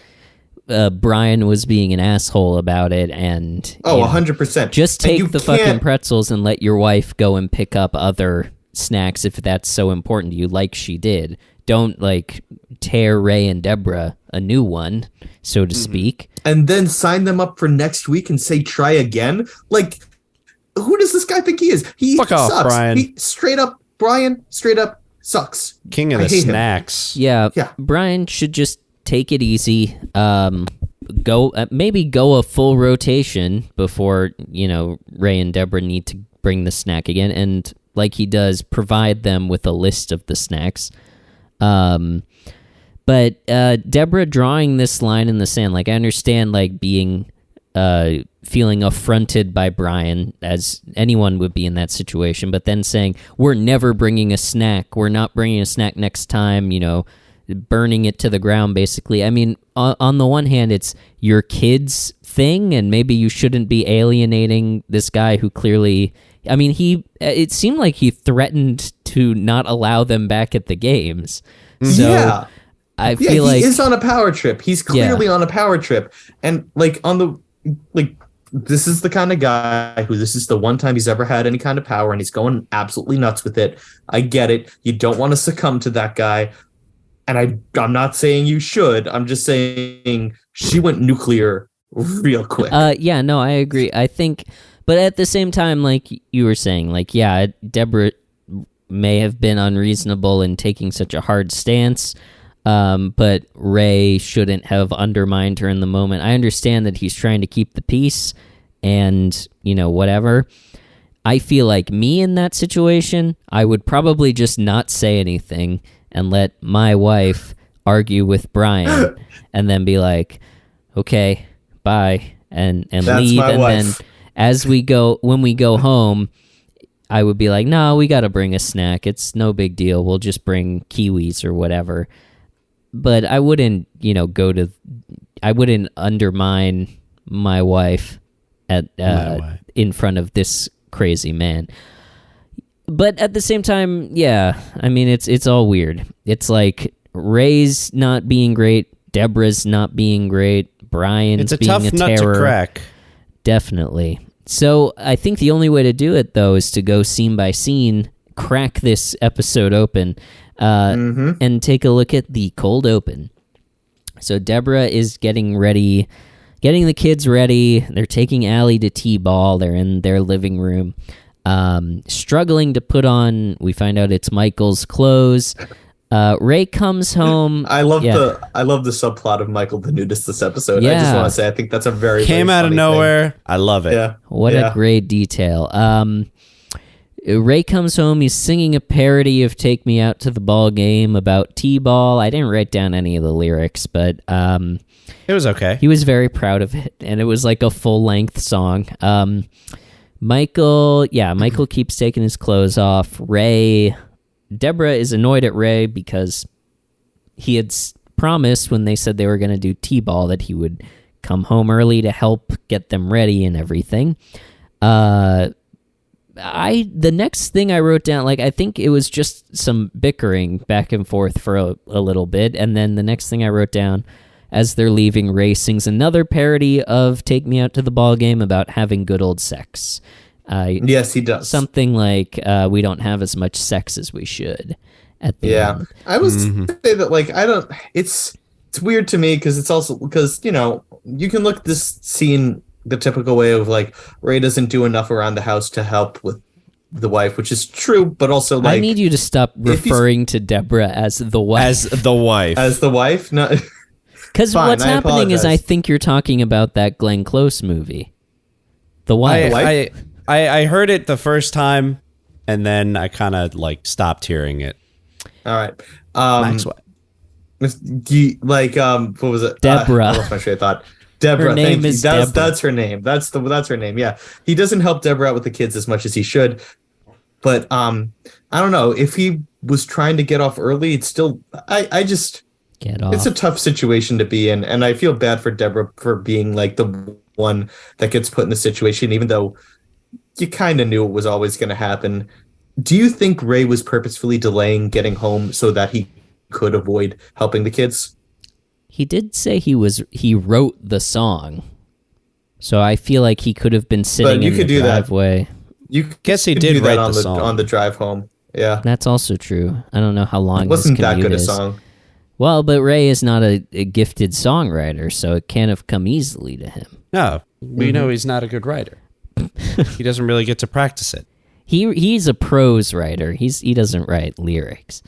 Speaker 1: Brian was being an asshole about it, and
Speaker 2: 100%.
Speaker 1: Just take the fucking pretzels and let your wife go and pick up other snacks if that's so important to you, like she did. Don't tear Ray and Deborah a new one, so to speak,
Speaker 2: and then sign them up for next week and say try again. Like, who does this guy think he is? He
Speaker 4: Fuck
Speaker 2: sucks.
Speaker 4: Off, Brian.
Speaker 2: Brian straight up sucks.
Speaker 4: King of the snacks.
Speaker 1: Yeah, Brian should just take it easy. Maybe go a full rotation before Ray and Deborah need to bring the snack again, and like he does, provide them with a list of the snacks. But Deborah drawing this line in the sand, like I understand like being feeling affronted by Brian, as anyone would be in that situation, but then saying, we're never bringing a snack, we're not bringing a snack next time, burning it to the ground, basically. I mean, on the one hand, it's your kid's thing, and maybe you shouldn't be alienating this guy who clearly, I mean, it seemed like he threatened to not allow them back at the games. So
Speaker 2: yeah.
Speaker 1: I feel like
Speaker 2: he is on a power trip. He's clearly on a power trip. And this is the kind of guy who this is the one time he's ever had any kind of power, and he's going absolutely nuts with it. I get it. You don't want to succumb to that guy. And I'm not saying you should. I'm just saying she went nuclear real quick.
Speaker 1: Yeah, no, I agree. I think, but at the same time, like you were saying, like, yeah, Deborah may have been unreasonable in taking such a hard stance, but Ray shouldn't have undermined her in the moment. I understand that he's trying to keep the peace and, whatever. I feel like me in that situation, I would probably just not say anything and let my wife argue with Brian and then be like, okay, bye, and leave. And wife. Then when we go home, I would be like, no, we got to bring a snack. It's no big deal. We'll just bring kiwis or whatever. But I wouldn't, I wouldn't undermine my wife in front of this crazy man. But at the same time, yeah, I mean, it's all weird. It's like Ray's not being great, Deborah's not being great, Brian's being a terror. It's a tough nut to crack. Definitely. So I think the only way to do it, though, is to go scene by scene, crack this episode open, and take a look at the cold open. So Deborah is getting the kids ready. They're taking Allie to T-ball. They're in their living room. Struggling to put on, we find out it's Michael's clothes. Ray comes home.
Speaker 2: I love the subplot of Michael the nudist this episode. Yeah. I just want to say I think that's a very
Speaker 4: came out of nowhere thing. I love it.
Speaker 2: Yeah.
Speaker 1: What a great detail. Ray comes home. He's singing a parody of "Take Me Out to the Ball Game" about T-ball. I didn't write down any of the lyrics, but
Speaker 4: it was okay.
Speaker 1: He was very proud of it, and it was like a full-length song. Michael keeps taking his clothes off. Deborah is annoyed at Ray because he had promised when they said they were going to do T-ball that he would come home early to help get them ready and everything. The next thing I wrote down, like, I think it was just some bickering back and forth for a little bit, and then the next thing I wrote down, as they're leaving, Ray sings another parody of "Take Me Out to the Ball Game" about having good old sex.
Speaker 2: Yes, he does.
Speaker 1: Something like, we don't have as much sex as we should at the end.
Speaker 2: I was say that, like, I don't, it's weird to me because it's also, because, you can look at this scene the typical way of, like, Ray doesn't do enough around the house to help with the wife, which is true, but also, like,
Speaker 1: I need you to stop referring to Deborah as the wife.
Speaker 4: As the wife?
Speaker 2: No.
Speaker 1: Because what's happening is I think you're talking about that Glenn Close movie. The wife.
Speaker 4: I heard it the first time, and then I kind of, like, stopped hearing it.
Speaker 2: All right.
Speaker 4: Maxwell.
Speaker 2: What was it?
Speaker 1: Deborah.
Speaker 2: I lost my train of thought. Deborah.
Speaker 1: Her name is Deborah.
Speaker 2: That's her name. That's her name. Yeah. He doesn't help Deborah out with the kids as much as he should. But I don't know, if he was trying to get off early, it's still, I just
Speaker 1: get off.
Speaker 2: It's a tough situation to be in, and I feel bad for Deborah for being, like, the one that gets put in the situation, even though you kind of knew it was always going to happen. Do you think Ray was purposefully delaying getting home so that he could avoid helping the kids?
Speaker 1: He did say he wrote the song, so I feel like he could have been sitting in the driveway.
Speaker 2: That. You
Speaker 4: guess he did write
Speaker 2: the
Speaker 4: song
Speaker 2: on the drive home. Yeah,
Speaker 1: that's also true. I don't know how long
Speaker 2: it wasn't
Speaker 1: his
Speaker 2: that good
Speaker 1: is.
Speaker 2: a song.
Speaker 1: Well, but Ray is not a gifted songwriter, so it can't have come easily to him.
Speaker 4: No, we know he's not a good writer. He doesn't really get to practice it.
Speaker 1: He's a prose writer. He doesn't write lyrics.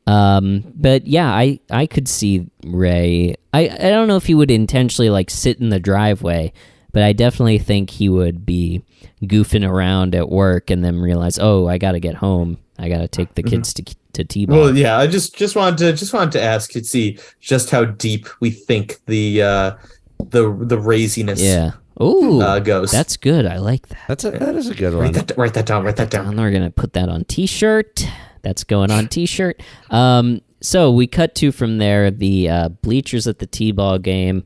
Speaker 1: But yeah, I could see Ray. I don't know if he would intentionally, like, sit in the driveway, but I definitely think he would be goofing around at work and then realize, oh, I got to get home I gotta take the kids to T-ball.
Speaker 2: Well, yeah, I just wanted to ask to see just how deep we think the raziness goes.
Speaker 1: That's good. I like that.
Speaker 4: That is a good one.
Speaker 2: Write that down.
Speaker 1: We're gonna put that on T-shirt. That's going on T-shirt. So we cut to from there the bleachers at the T-ball game.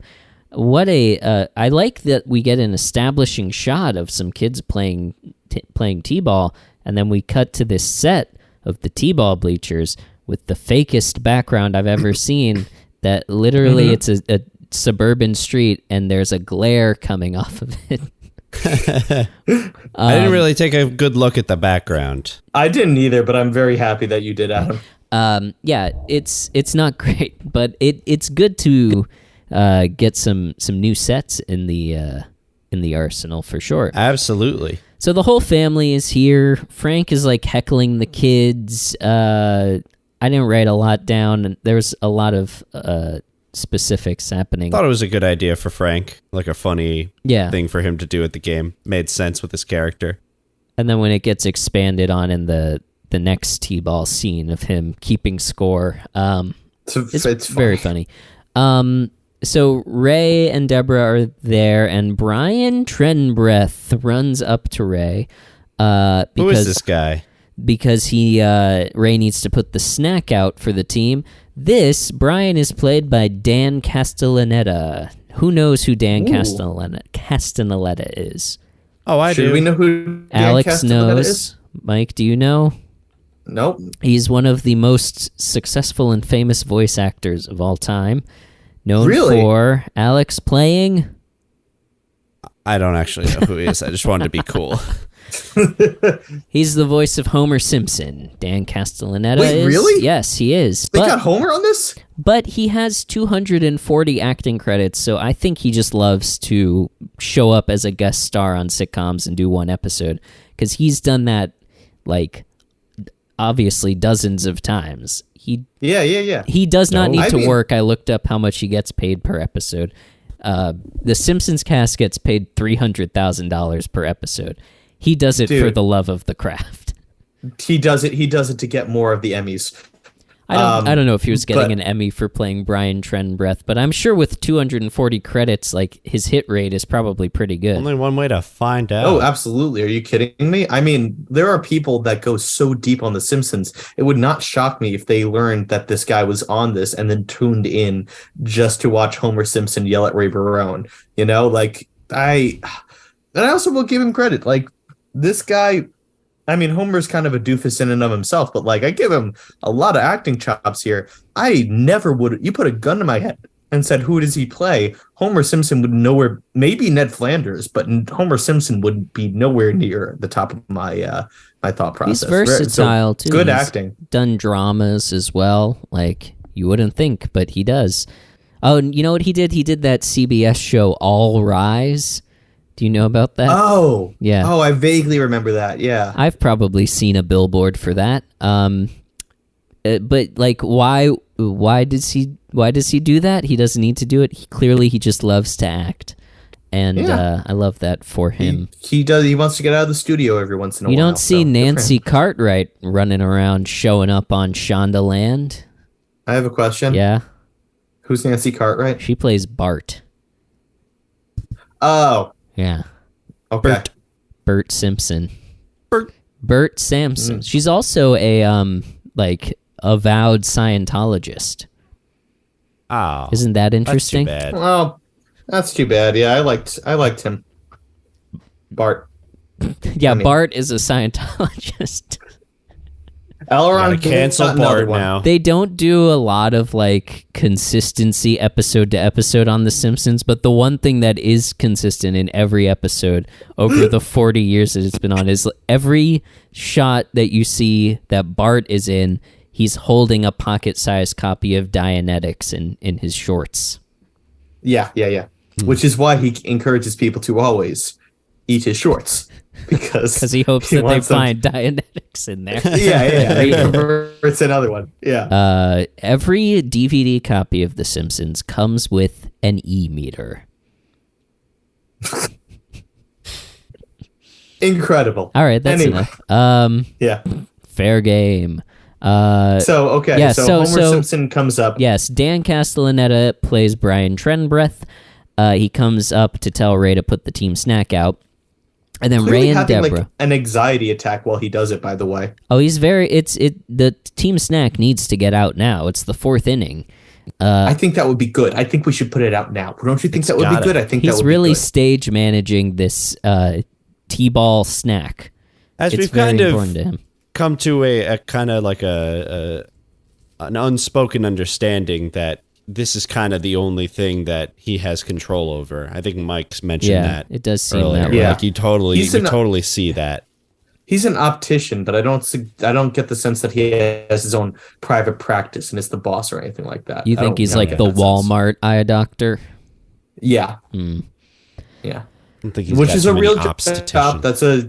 Speaker 1: I like that we get an establishing shot of some kids playing T-ball, and then we cut to this set of the T-ball bleachers with the fakest background I've ever seen. That literally it's a suburban street, and there's a glare coming off of it.
Speaker 4: I didn't really take a good look at the background.
Speaker 2: I didn't either, but I'm very happy that you did, Adam.
Speaker 1: Yeah, it's not great, but it's good to get some new sets in the arsenal for sure.
Speaker 4: Absolutely.
Speaker 1: So the whole family is here. Frank is like heckling the kids. I didn't write a lot down, and there's a lot of specifics happening.
Speaker 4: Thought it was a good idea for Frank, like a funny thing for him to do at the game. Made sense with his character.
Speaker 1: And then when it gets expanded on in the next T-ball scene of him keeping score, it's very funny. So Ray and Deborah are there, and Brian Trenbreath runs up to Ray.
Speaker 4: Who is this guy?
Speaker 1: Because Ray needs to put the snack out for the team. Brian is played by Dan Castellaneta. Who knows who Dan Castellaneta is?
Speaker 4: Oh, I do.
Speaker 2: Should we know who Dan
Speaker 1: Alex
Speaker 2: Castellaneta
Speaker 1: knows.
Speaker 2: is?
Speaker 1: Mike, do you know?
Speaker 2: Nope.
Speaker 1: He's one of the most successful and famous voice actors of all time. Known for Alex playing...
Speaker 4: I don't actually know who he is. I just wanted to be cool.
Speaker 1: He's the voice of Homer Simpson. Dan Castellaneta
Speaker 2: Wait,
Speaker 1: is.
Speaker 2: really?
Speaker 1: Yes, he is.
Speaker 2: They got Homer on this?
Speaker 1: But he has 240 acting credits, so I think he just loves to show up as a guest star on sitcoms and do one episode. Because he's done that, like, obviously dozens of times.
Speaker 2: Yeah.
Speaker 1: He does not need to work. I looked up how much he gets paid per episode. The Simpsons cast gets paid $300,000 per episode. He does it for the love of the craft.
Speaker 2: He does it to get more of the Emmys.
Speaker 1: I don't know if he was getting an Emmy for playing Brian Trenbreath, but I'm sure with 240 credits, like, his hit rate is probably pretty good.
Speaker 4: Only one way to find out.
Speaker 2: Oh, absolutely. Are you kidding me? I mean, there are people that go so deep on The Simpsons. It would not shock me if they learned that this guy was on this and then tuned in just to watch Homer Simpson yell at Ray Barone. You know, like, I also will give him credit. Like, this guy... I mean, Homer's kind of a doofus in and of himself, but, like, I give him a lot of acting chops here. I never would... You put a gun to my head and said, who does he play? Homer Simpson would nowhere... Maybe Ned Flanders, but Homer Simpson would be nowhere near the top of my my thought process.
Speaker 1: He's versatile, too.
Speaker 2: Good
Speaker 1: He's
Speaker 2: acting.
Speaker 1: Done dramas as well. Like, you wouldn't think, but he does. Oh, and you know what he did? He did that CBS show, All Rise. Do you know about that?
Speaker 2: Oh,
Speaker 1: yeah.
Speaker 2: Oh, I vaguely remember that. Yeah,
Speaker 1: I've probably seen a billboard for that. But like, why does he do that? He doesn't need to do it. He just loves to act, and I love that for him.
Speaker 2: He does. He wants to get out of the studio every once in a while.
Speaker 1: You don't see Nancy Cartwright running around showing up on Shondaland.
Speaker 2: I have a question.
Speaker 1: Yeah,
Speaker 2: who's Nancy Cartwright?
Speaker 1: She plays Bart.
Speaker 2: Oh.
Speaker 1: Yeah.
Speaker 2: Okay.
Speaker 1: Bert Simpson. Bert Sampson. She's also a avowed Scientologist.
Speaker 4: Oh.
Speaker 1: Isn't that interesting?
Speaker 4: That's too bad.
Speaker 2: Well, that's too bad. Yeah, I liked him. Bart.
Speaker 1: Yeah, Bart is a Scientologist.
Speaker 2: Elron
Speaker 4: cancel Bart now.
Speaker 1: They don't do a lot of like consistency episode to episode on The Simpsons, but the one thing that is consistent in every episode over the 40 years that it's been on is every shot that you see that Bart is in, he's holding a pocket-sized copy of Dianetics in his shorts. Yeah.
Speaker 2: Which is why he encourages people to always eat his shorts. Because
Speaker 1: he hopes that they find Dianetics in there.
Speaker 2: Yeah. It's another one. Yeah.
Speaker 1: Every DVD copy of The Simpsons comes with an e-meter.
Speaker 2: Incredible.
Speaker 1: All right, that's enough.
Speaker 2: Yeah.
Speaker 1: Fair game.
Speaker 2: So Homer Simpson comes up.
Speaker 1: Yes, Dan Castellaneta plays Brian Trenbreath. He comes up to tell Ray to put the team snack out. And then
Speaker 2: Clearly
Speaker 1: Ray and
Speaker 2: having,
Speaker 1: Deborah.
Speaker 2: like, an anxiety attack while he does it, by the way.
Speaker 1: Oh, the team snack needs to get out now. It's the 4th inning.
Speaker 2: I think that would be good. I think we should put it out now. Don't you think that would be good? I think that would be good.
Speaker 1: He's really stage managing this T-ball snack.
Speaker 4: As
Speaker 1: it's
Speaker 4: we've
Speaker 1: very
Speaker 4: kind
Speaker 1: important
Speaker 4: of
Speaker 1: to him.
Speaker 4: Come to a kind of like an unspoken understanding that this is kind of the only thing that he has control over. I think Mike's mentioned that.
Speaker 1: It does seem
Speaker 4: earlier.
Speaker 1: that way.
Speaker 4: Like you totally see that.
Speaker 2: He's an optician, but I don't get the sense that he has his own private practice and is the boss or anything like that.
Speaker 1: You think he's like the Walmart eye doctor?
Speaker 2: Yeah. Yeah. Which is a real job.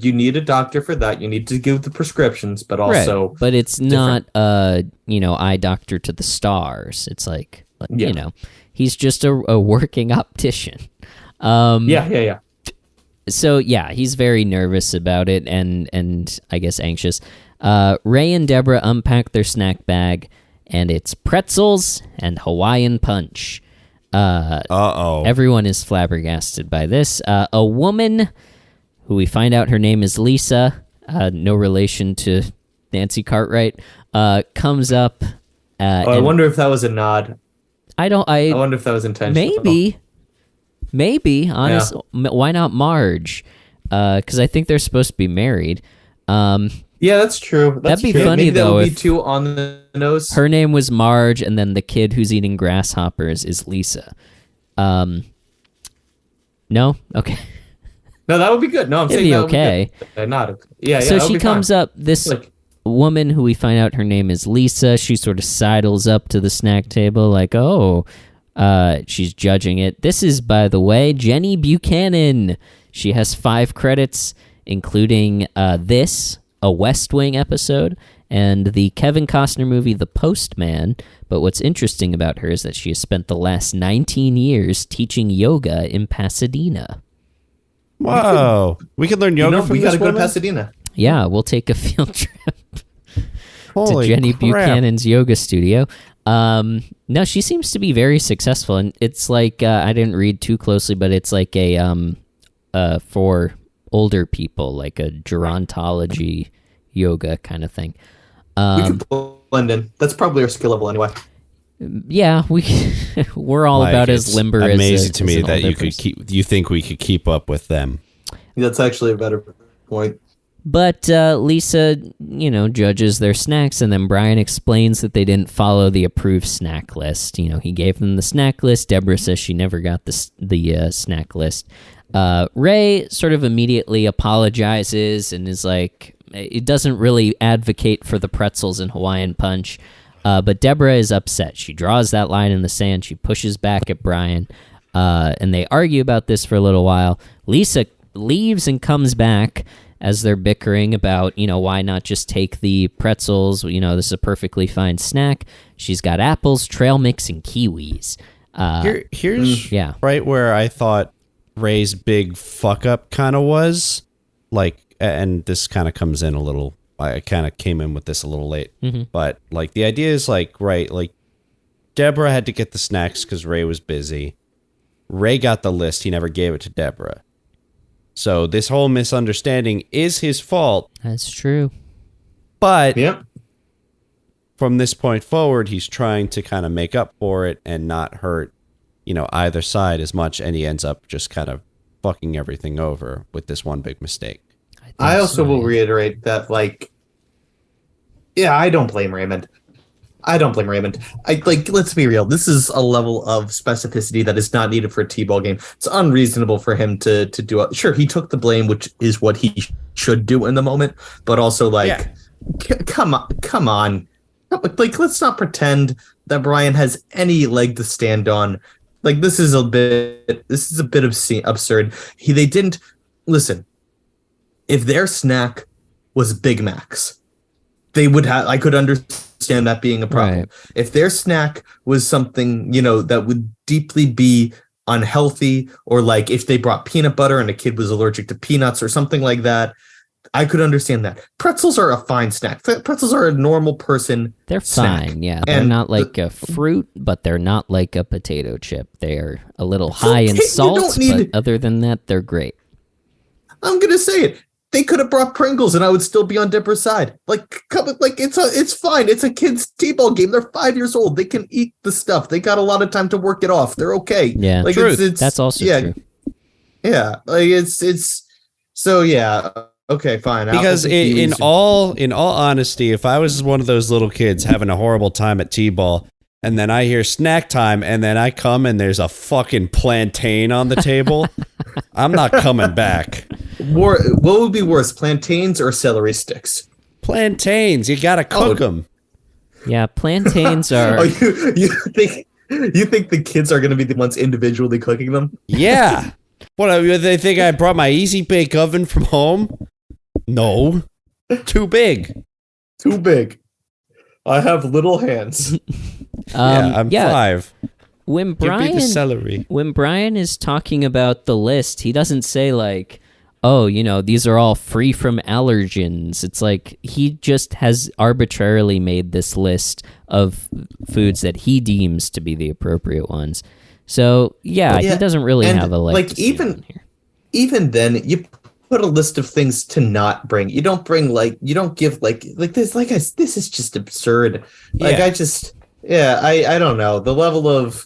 Speaker 2: You need a doctor for that. You need to give the prescriptions, but also
Speaker 1: right. But it's different. Not eye doctor to the stars. It's like he's just a working optician.
Speaker 2: Yeah.
Speaker 1: So yeah, he's very nervous about it and I guess anxious. Ray and Deborah unpack their snack bag, and it's pretzels and Hawaiian punch. Everyone is flabbergasted by this. A woman who we find out her name is Lisa, no relation to Nancy Cartwright, comes up.
Speaker 2: I wonder if that was a nod.
Speaker 1: I
Speaker 2: wonder if that was intentional.
Speaker 1: Maybe. Honest. Yeah. Why not Marge? Because I think they're supposed to be married.
Speaker 2: Yeah, that's true.
Speaker 1: That'd be funny. Maybe though.
Speaker 2: That would be too on the nose.
Speaker 1: Her name was Marge, and then the kid who's eating grasshoppers is Lisa. No. Okay.
Speaker 2: No, that would be good. No, I'm saying that
Speaker 1: okay.
Speaker 2: Would be not. Yeah.
Speaker 1: So she comes up. This woman who we find out her name is Lisa. She sort of sidles up to the snack table, like, oh. She's judging it. This is, by the way, Jenny Buchanan. She has 5 credits, including a West Wing episode, and the Kevin Costner movie The Postman. But what's interesting about her is that she has spent the last 19 years teaching yoga in Pasadena.
Speaker 4: Wow. We could learn yoga from
Speaker 2: we
Speaker 4: this
Speaker 2: gotta
Speaker 4: woman?
Speaker 2: go to Pasadena.
Speaker 1: Yeah, we'll take a field trip
Speaker 4: Holy
Speaker 1: to Jenny
Speaker 4: crap.
Speaker 1: Buchanan's yoga studio. No, she seems to be very successful, and it's like I didn't read too closely, but it's like a for older people, like a gerontology yoga kind of thing.
Speaker 2: We could blend in. That's probably our skill level anyway.
Speaker 1: Yeah, we're all about as limber as
Speaker 4: amazing to me that you think we could keep up with them.
Speaker 2: That's actually a better point.
Speaker 1: But Lisa, judges their snacks, and then Brian explains that they didn't follow the approved snack list. He gave them the snack list. Deborah says she never got the snack list. Ray sort of immediately apologizes and is like, it doesn't really advocate for the pretzels and Hawaiian punch. But Deborah is upset. She draws that line in the sand. She pushes back at Brian, and they argue about this for a little while. Lisa leaves and comes back as they're bickering about, why not just take the pretzels? This is a perfectly fine snack. She's got apples, trail mix, and kiwis.
Speaker 4: Here's right where I thought Ray's big fuck up kind of was. Like, and this kind of comes in a little, I kind of came in with this a little late. Mm-hmm. But, like, the idea is, like, right, like, Deborah had to get the snacks because Ray was busy. Ray got the list. He never gave it to Deborah. So this whole misunderstanding is his fault.
Speaker 1: That's true.
Speaker 4: But from this point forward, he's trying to kind of make up for it and not hurt, either side as much. And he ends up just kind of fucking everything over with this one big mistake.
Speaker 2: I also will reiterate that, I don't blame Raymond. Let's be real. This is a level of specificity that is not needed for a T-ball game. It's unreasonable for him to do it. Sure, he took the blame, which is what he should do in the moment. But also, come on. Let's not pretend that Brian has any leg to stand on. This is a bit absurd. They didn't listen. If their snack was Big Macs, they would have. I could understand that being a problem. Right. If their snack was something, that would deeply be unhealthy, or if they brought peanut butter and a kid was allergic to peanuts or something like that, I could understand that. Pretzels are a fine snack. Pretzels are a normal person.
Speaker 1: They're
Speaker 2: snack.
Speaker 1: fine, yeah. They're not like a fruit, but they're not like a potato chip. They're a little high in salt, but other than that, they're great.
Speaker 2: I'm gonna say it. They could have brought Pringles, and I would still be on Deborah's side. It's fine. It's a kid's t-ball game. They're 5 years old. They can eat the stuff. They got a lot of time to work it off. They're okay.
Speaker 1: Yeah,
Speaker 2: it's
Speaker 1: that's also true.
Speaker 2: Yeah, it's so yeah. Okay, fine.
Speaker 4: Because in all honesty, if I was one of those little kids having a horrible time at t-ball, and then I hear snack time, and then I come and there's a fucking plantain on the table, I'm not coming back.
Speaker 2: What would be worse, plantains or celery sticks?
Speaker 4: Plantains. You gotta cook them.
Speaker 1: Yeah, plantains are.
Speaker 2: You think the kids are gonna be the ones individually cooking them?
Speaker 4: Yeah. What, they think I brought my Easy Bake Oven from home? No. Too big.
Speaker 2: Too big. I have little hands.
Speaker 4: I'm 5.
Speaker 1: When
Speaker 4: Give me the celery.
Speaker 1: When Brian is talking about the list, he doesn't say like, oh, these are all free from allergens. It's like he just has arbitrarily made this list of foods that he deems to be the appropriate ones. So, he doesn't really have a leg to stand on here.
Speaker 2: Even then, you put a list of things to not bring. You don't bring you don't give this. This is just absurd. I don't know the level of.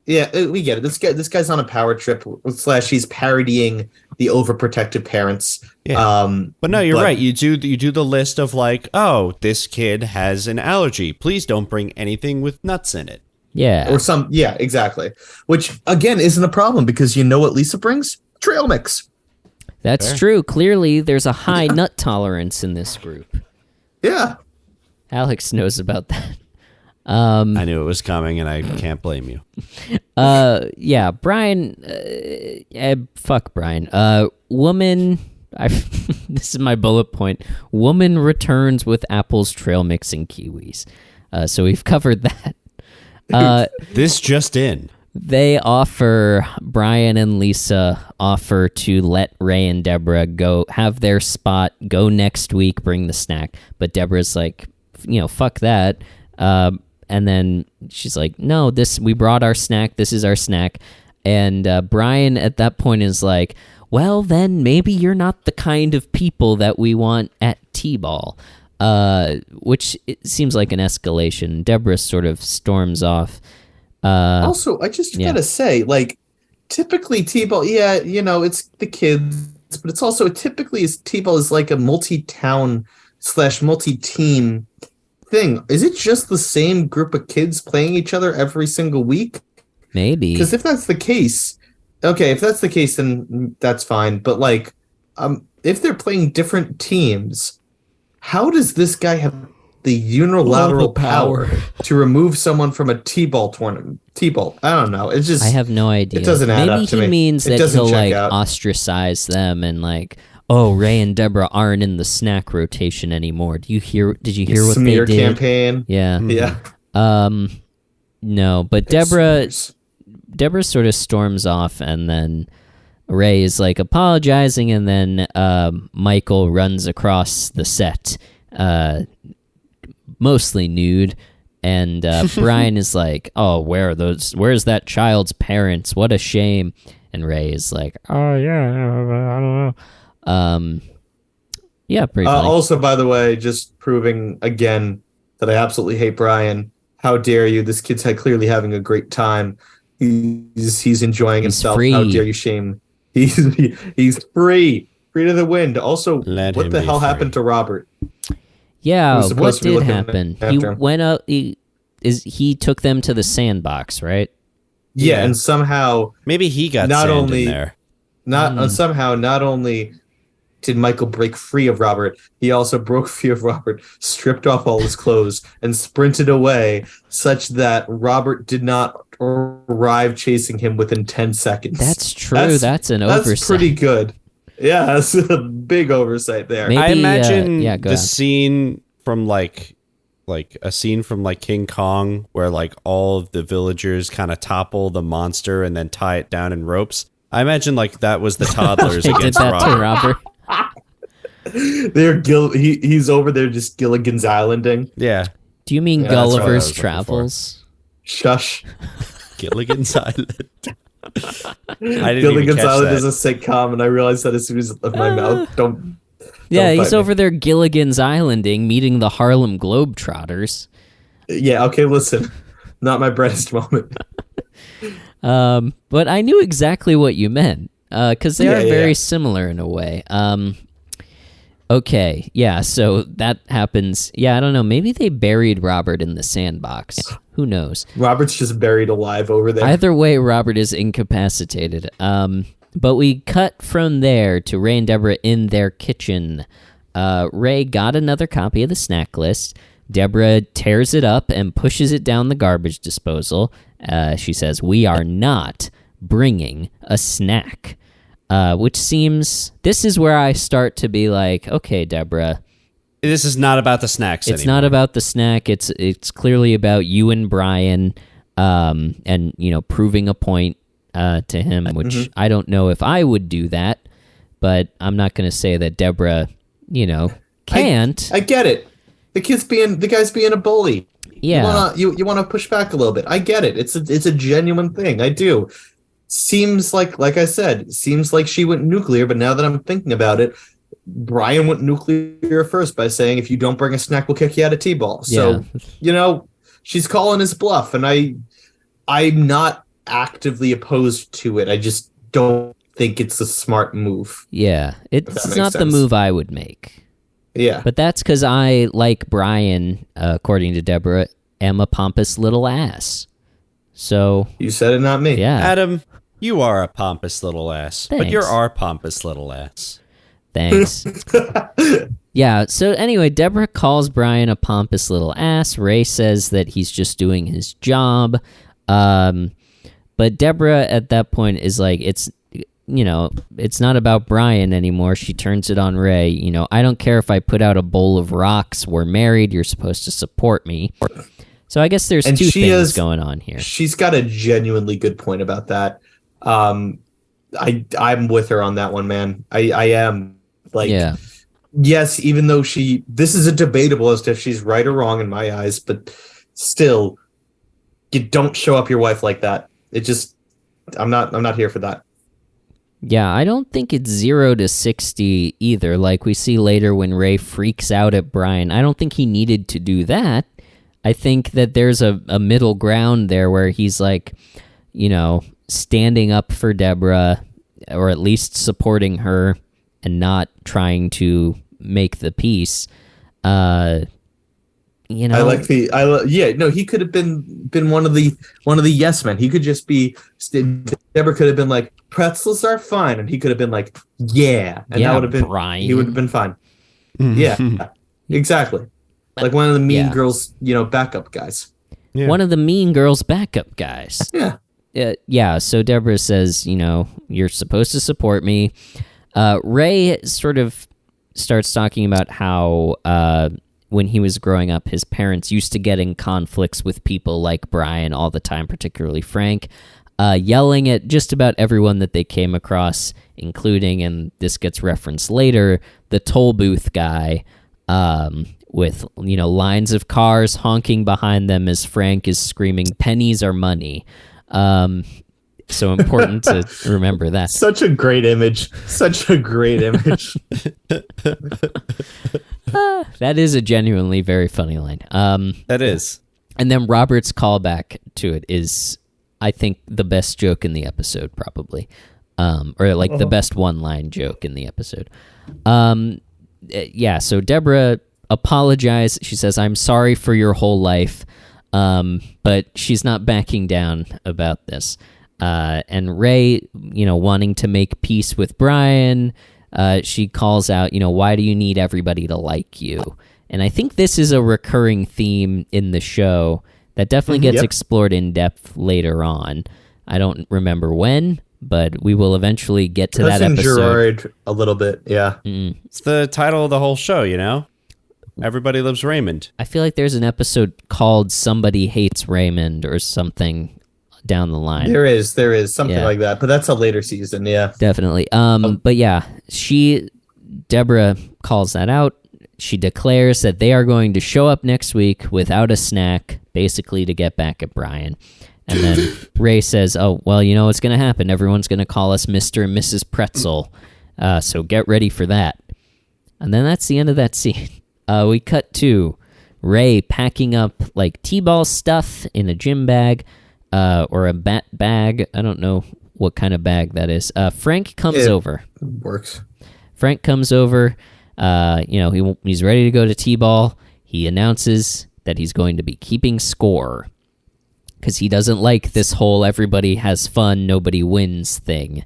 Speaker 2: Yeah, we get it. This guy's on a power trip. / he's parodying the overprotective parents.
Speaker 4: Yeah. But no, you're right. You do the list of oh, this kid has an allergy. Please don't bring anything with nuts in it.
Speaker 1: Yeah.
Speaker 2: Or exactly. Which again isn't a problem because you know what Lisa brings? Trail mix.
Speaker 1: That's true. Clearly, there's a high nut tolerance in this group.
Speaker 2: Yeah.
Speaker 1: Alex knows about that.
Speaker 4: I knew it was coming, and I can't blame you.
Speaker 1: Yeah, Brian. Fuck Brian. Woman. This is my bullet point. Woman returns with apples, trail mix, and kiwis. So we've covered that.
Speaker 4: This just in.
Speaker 1: Brian and Lisa offer to let Ray and Deborah go have their spot, go next week, bring the snack. But Deborah's like, fuck that. And then she's like, no, we brought our snack. This is our snack. And Brian at that point is like, well, then maybe you're not the kind of people that we want at T-ball. Which it seems like an escalation. Deborah sort of storms off.
Speaker 2: Also, I just gotta say, typically T-ball, it's the kids, but it's also typically T-ball is like a multi-town / multi-team thing. Is it just the same group of kids playing each other every single week?
Speaker 1: Maybe.
Speaker 2: Because if that's the case, then that's fine. But if they're playing different teams, how does this guy have the unilateral power to remove someone from a T-ball tournament? T-ball, I don't know. It's just
Speaker 1: I have no idea.
Speaker 2: It doesn't add up to me.
Speaker 1: Maybe he means that he'll ostracize them and oh, Ray and Deborah aren't in the snack rotation anymore. Did you hear what they did?
Speaker 2: Smear campaign.
Speaker 1: Yeah.
Speaker 2: Yeah.
Speaker 1: No, but Deborah sort of storms off, and then Ray is apologizing, and then Michael runs across the set, mostly nude, and Brian is like, oh, where's that child's parents? What a shame. And Ray is like, oh yeah, I don't know. Yeah, pretty funny.
Speaker 2: Also, by the way, just proving again that I absolutely hate Brian. How dare you? This kid's clearly having a great time. He's enjoying himself.
Speaker 1: Free.
Speaker 2: How dare you shame? He's free to the wind. Also, what the hell happened to Robert?
Speaker 1: Yeah, what did happen? He went up. He took them to the sandbox, right?
Speaker 2: Yeah, and somehow
Speaker 4: maybe he got sand in there.
Speaker 2: Somehow, not only did Michael break free of Robert, he also broke free of Robert, stripped off all his clothes, and sprinted away, such that Robert did not arrive chasing him within 10 seconds.
Speaker 1: That's true. That's an oversight.
Speaker 2: That's pretty good. Yeah, that's a big oversight there.
Speaker 1: Maybe,
Speaker 4: I imagine
Speaker 1: the
Speaker 4: scene from a scene from King Kong where all of the villagers kind of topple the monster and then tie it down in ropes. I imagine that was the toddlers
Speaker 1: they
Speaker 4: against
Speaker 1: did that
Speaker 4: Robert.
Speaker 1: to Robert.
Speaker 2: He's over there just Gilligan's Islanding.
Speaker 4: Yeah.
Speaker 1: Do you mean
Speaker 2: Yeah, that's what I
Speaker 1: Gulliver's
Speaker 4: was looking
Speaker 1: Travels?
Speaker 2: Shush.
Speaker 4: Gilligan's Island. I didn't even
Speaker 2: Gilligan's
Speaker 4: catch
Speaker 2: Island
Speaker 4: that.
Speaker 2: is a sitcom, and I realized that as soon as it left my mouth. Don't
Speaker 1: Yeah,
Speaker 2: fight
Speaker 1: he's
Speaker 2: me.
Speaker 1: over there Gilligan's Islanding, meeting the Harlem Globetrotters.
Speaker 2: Yeah, okay, listen. Not my brightest moment.
Speaker 1: But I knew exactly what you meant, because they are very similar in a way. Okay, yeah, so that happens. Yeah, I don't know. Maybe they buried Robert in the sandbox. Who knows?
Speaker 2: Robert's just buried alive over there.
Speaker 1: Either way, Robert is incapacitated. But we cut from there to Ray and Deborah in their kitchen. Ray got another copy of the snack list. Deborah tears it up and pushes it down the garbage disposal. She says, "We are not bringing a snack." Which seems... This is where I start to be like, okay, Deborah...
Speaker 4: This is not about the snacks
Speaker 1: It's
Speaker 4: anymore.
Speaker 1: not about the snack. It's clearly about you and Brian, and proving a point to him. Which I don't know if I would do that, but I'm not going to say that Deborah, can't.
Speaker 2: I get it. The guy's being a bully.
Speaker 1: Yeah,
Speaker 2: You want to push back a little bit. I get it. It's a genuine thing. I do. Seems like I said, seems like she went nuclear. But now that I'm thinking about it, Brian went nuclear first by saying, if you don't bring a snack, we'll kick you out of T-ball. So, she's calling his bluff, and I'm not actively opposed to it. I just don't think it's a smart move.
Speaker 1: yeah. It's not the
Speaker 2: sense.
Speaker 1: move I would make.
Speaker 2: Yeah.
Speaker 1: But that's because I, like Brian, according to Deborah, am a pompous little ass. So,
Speaker 2: You said it, not me.
Speaker 1: yeah.
Speaker 4: Adam, you are a pompous little ass. But
Speaker 1: Thanks.
Speaker 4: you're our pompous little ass.
Speaker 1: Thanks. Yeah, so anyway, Deborah calls Brian a pompous little ass. Ray says that he's just doing his job. But Deborah at that point is like, it's not about Brian anymore. She turns it on Ray. I don't care if I put out a bowl of rocks. We're married. You're supposed to support me. So I guess there's two things going on here.
Speaker 2: She's got a genuinely good point about that. I'm with her on that one, man. I am. Like,
Speaker 1: yeah.
Speaker 2: Yes, even though this is a debatable as to if she's right or wrong in my eyes, but still, you don't show up your wife like that. I'm not here for that.
Speaker 1: Yeah, I don't think it's 0 to 60 either. Like we see later when Ray freaks out at Brian, I don't think he needed to do that. I think that there's a middle ground there where he's like, standing up for Deborah, or at least supporting her and not trying to make the peace. He could have been one of the yes men. He could just be, Deborah could have been like, pretzels are fine, and he could have been like, yeah, and that would have been Brian.
Speaker 2: He would have been fine. Yeah, exactly. Like one of the Mean Girls, backup guys.
Speaker 4: Yeah.
Speaker 1: One of the Mean Girls backup guys.
Speaker 2: Yeah.
Speaker 1: Yeah, so Deborah says, you're supposed to support me. Ray sort of starts talking about how when he was growing up, his parents used to get in conflicts with people like Brian all the time, particularly Frank, yelling at just about everyone that they came across, including, and this gets referenced later, the toll booth guy, with, lines of cars honking behind them as Frank is screaming, "Pennies are money." So important to remember that.
Speaker 2: Such a great image.
Speaker 1: That is a genuinely very funny line.
Speaker 4: That is.
Speaker 1: And then Robert's callback to it is, I think, the best joke in the episode, probably. Or like the best one-line joke in the episode. Yeah, so Deborah apologized. She says, "I'm sorry for your whole life." But she's not backing down about this. And Ray, wanting to make peace with Brian, she calls out, "Why do you need everybody to like you?" And I think this is a recurring theme in the show that definitely gets explored in depth later on. I don't remember when, but we will eventually get to that episode.
Speaker 2: Gerard a little bit, yeah.
Speaker 4: It's the title of the whole show, Everybody Loves Raymond.
Speaker 1: I feel like there's an episode called Somebody Hates Raymond or something down the line.
Speaker 2: There is something like that, but that's a later season, yeah.
Speaker 1: Definitely. But yeah, she Deborah calls that out. She declares that they are going to show up next week without a snack, basically to get back at Brian. And then Ray says, oh, well, you know what's going to happen. Everyone's going to call us Mr. and Mrs. Pretzel, so get ready for that. And then that's the end of that scene. We cut to Ray packing up, like, T-ball stuff in a gym bag, or a bat bag. I don't know what kind of bag that is. Frank comes over.
Speaker 2: Works.
Speaker 1: Frank comes over. He's ready to go to T-ball. He announces that he's going to be keeping score because he doesn't like this whole everybody has fun, nobody wins thing.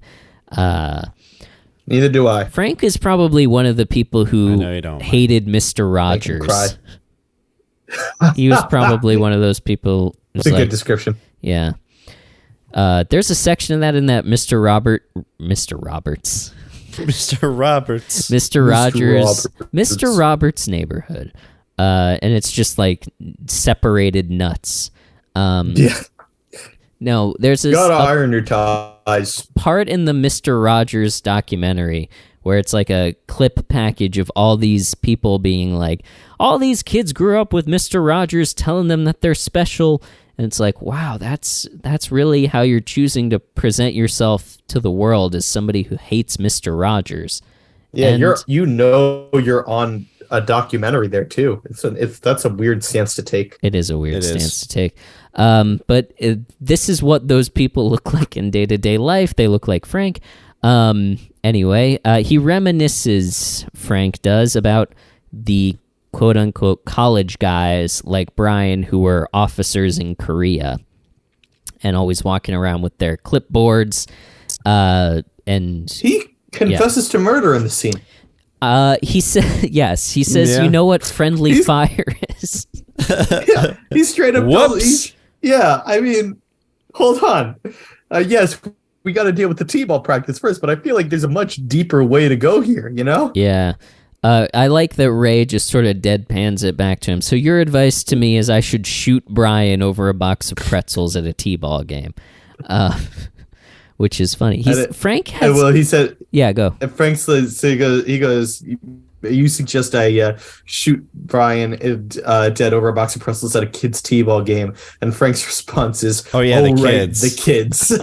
Speaker 2: Neither do I.
Speaker 1: Frank is probably one of the people who hated Mr. Rogers.
Speaker 2: Cry.
Speaker 1: He was probably one of those people.
Speaker 2: It's a good description.
Speaker 1: Yeah. There's a section of that in that Mr. Roberts.
Speaker 4: Mr. Roberts.
Speaker 1: Mr. Rogers. Mr. Roberts neighborhood. And it's just like separated nuts.
Speaker 2: Yeah.
Speaker 1: No, there's this
Speaker 2: gotta iron your ties.
Speaker 1: Part in the Mr. Rogers documentary where it's like a clip package of all these people being like, all these kids grew up with Mr. Rogers telling them that they're special. And it's like, wow, that's really how you're choosing to present yourself to the world, as somebody who hates Mr. Rogers.
Speaker 2: Yeah, and you're on a documentary there too. That's a weird stance to take.
Speaker 1: It is a weird stance to take. But this is what those people look like in day-to-day life. They look like Frank. Anyway, he reminisces, Frank does, about the quote-unquote college guys like Brian who were officers in Korea and always walking around with their clipboards. And
Speaker 2: he confesses to murder in the scene.
Speaker 1: He said, yes. He says, you know what friendly fire is?
Speaker 2: Yeah, he's straight up.
Speaker 4: Whoops.
Speaker 2: I mean, hold on. Yes, we got to deal with the T-ball practice first, but I feel like there's a much deeper way to go here, you know?
Speaker 1: Yeah. I like that Ray just sort of deadpans it back to him. So your advice to me is I should shoot Brian over a box of pretzels at a T-ball game. Which is funny. Frank has...
Speaker 2: Well, he said...
Speaker 1: Yeah, go.
Speaker 2: Frank says, he goes, you suggest I shoot Brian dead over a box of pretzels at a kid's T-ball game. And Frank's response is, the kids.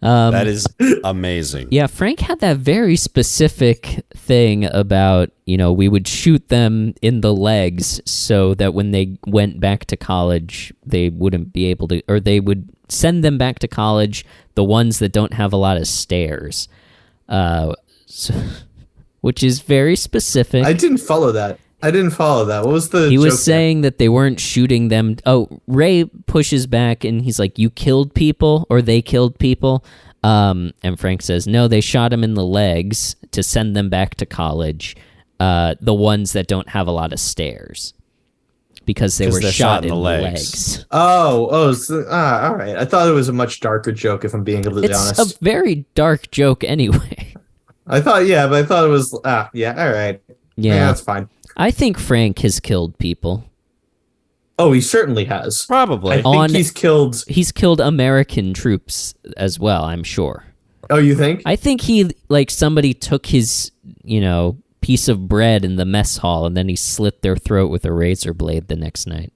Speaker 4: That is amazing.
Speaker 1: Yeah, Frank had that very specific thing about, we would shoot them in the legs so that when they went back to college, they wouldn't be able to, or they would send them back to college, the ones that don't have a lot of stairs, which is very specific.
Speaker 2: I didn't follow that. What was the
Speaker 1: He
Speaker 2: joke
Speaker 1: was saying that they weren't shooting them. Oh, Ray pushes back and he's like, you killed people or they killed people? And Frank says, no, they shot him in the legs to send them back to college, the ones that don't have a lot of stairs. Because they were shot in the legs.
Speaker 2: All right. I thought it was a much darker joke, if I'm being completely honest.
Speaker 1: It's a very dark joke anyway.
Speaker 2: I thought it was, all right. Yeah, that's fine.
Speaker 1: I think Frank has killed people.
Speaker 2: Oh, he certainly has.
Speaker 4: Probably.
Speaker 2: I think
Speaker 1: He's killed American troops as well, I'm sure.
Speaker 2: Oh, you think?
Speaker 1: I think somebody took his, piece of bread in the mess hall and then he slit their throat with a razor blade the next night.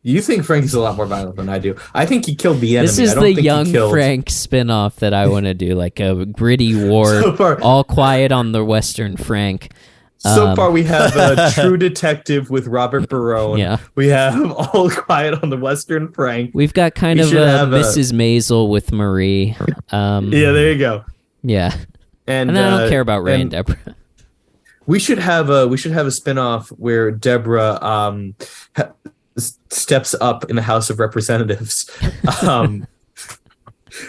Speaker 2: You think Frank is a lot more violent than I do. I think he killed the enemy.
Speaker 1: This is the young Frank spinoff that I want to do, like a gritty war, all quiet on the Western Frank.
Speaker 2: So far, we have a True Detective with Robert Barone.
Speaker 1: Yeah.
Speaker 2: We have All Quiet on the Western Frank.
Speaker 1: We've got kind of a Mrs. Maisel with Marie.
Speaker 2: Yeah, there you go.
Speaker 1: Yeah. And I don't care about Ray and Deborah.
Speaker 2: We should have a spinoff where Deborah steps up in the House of Representatives.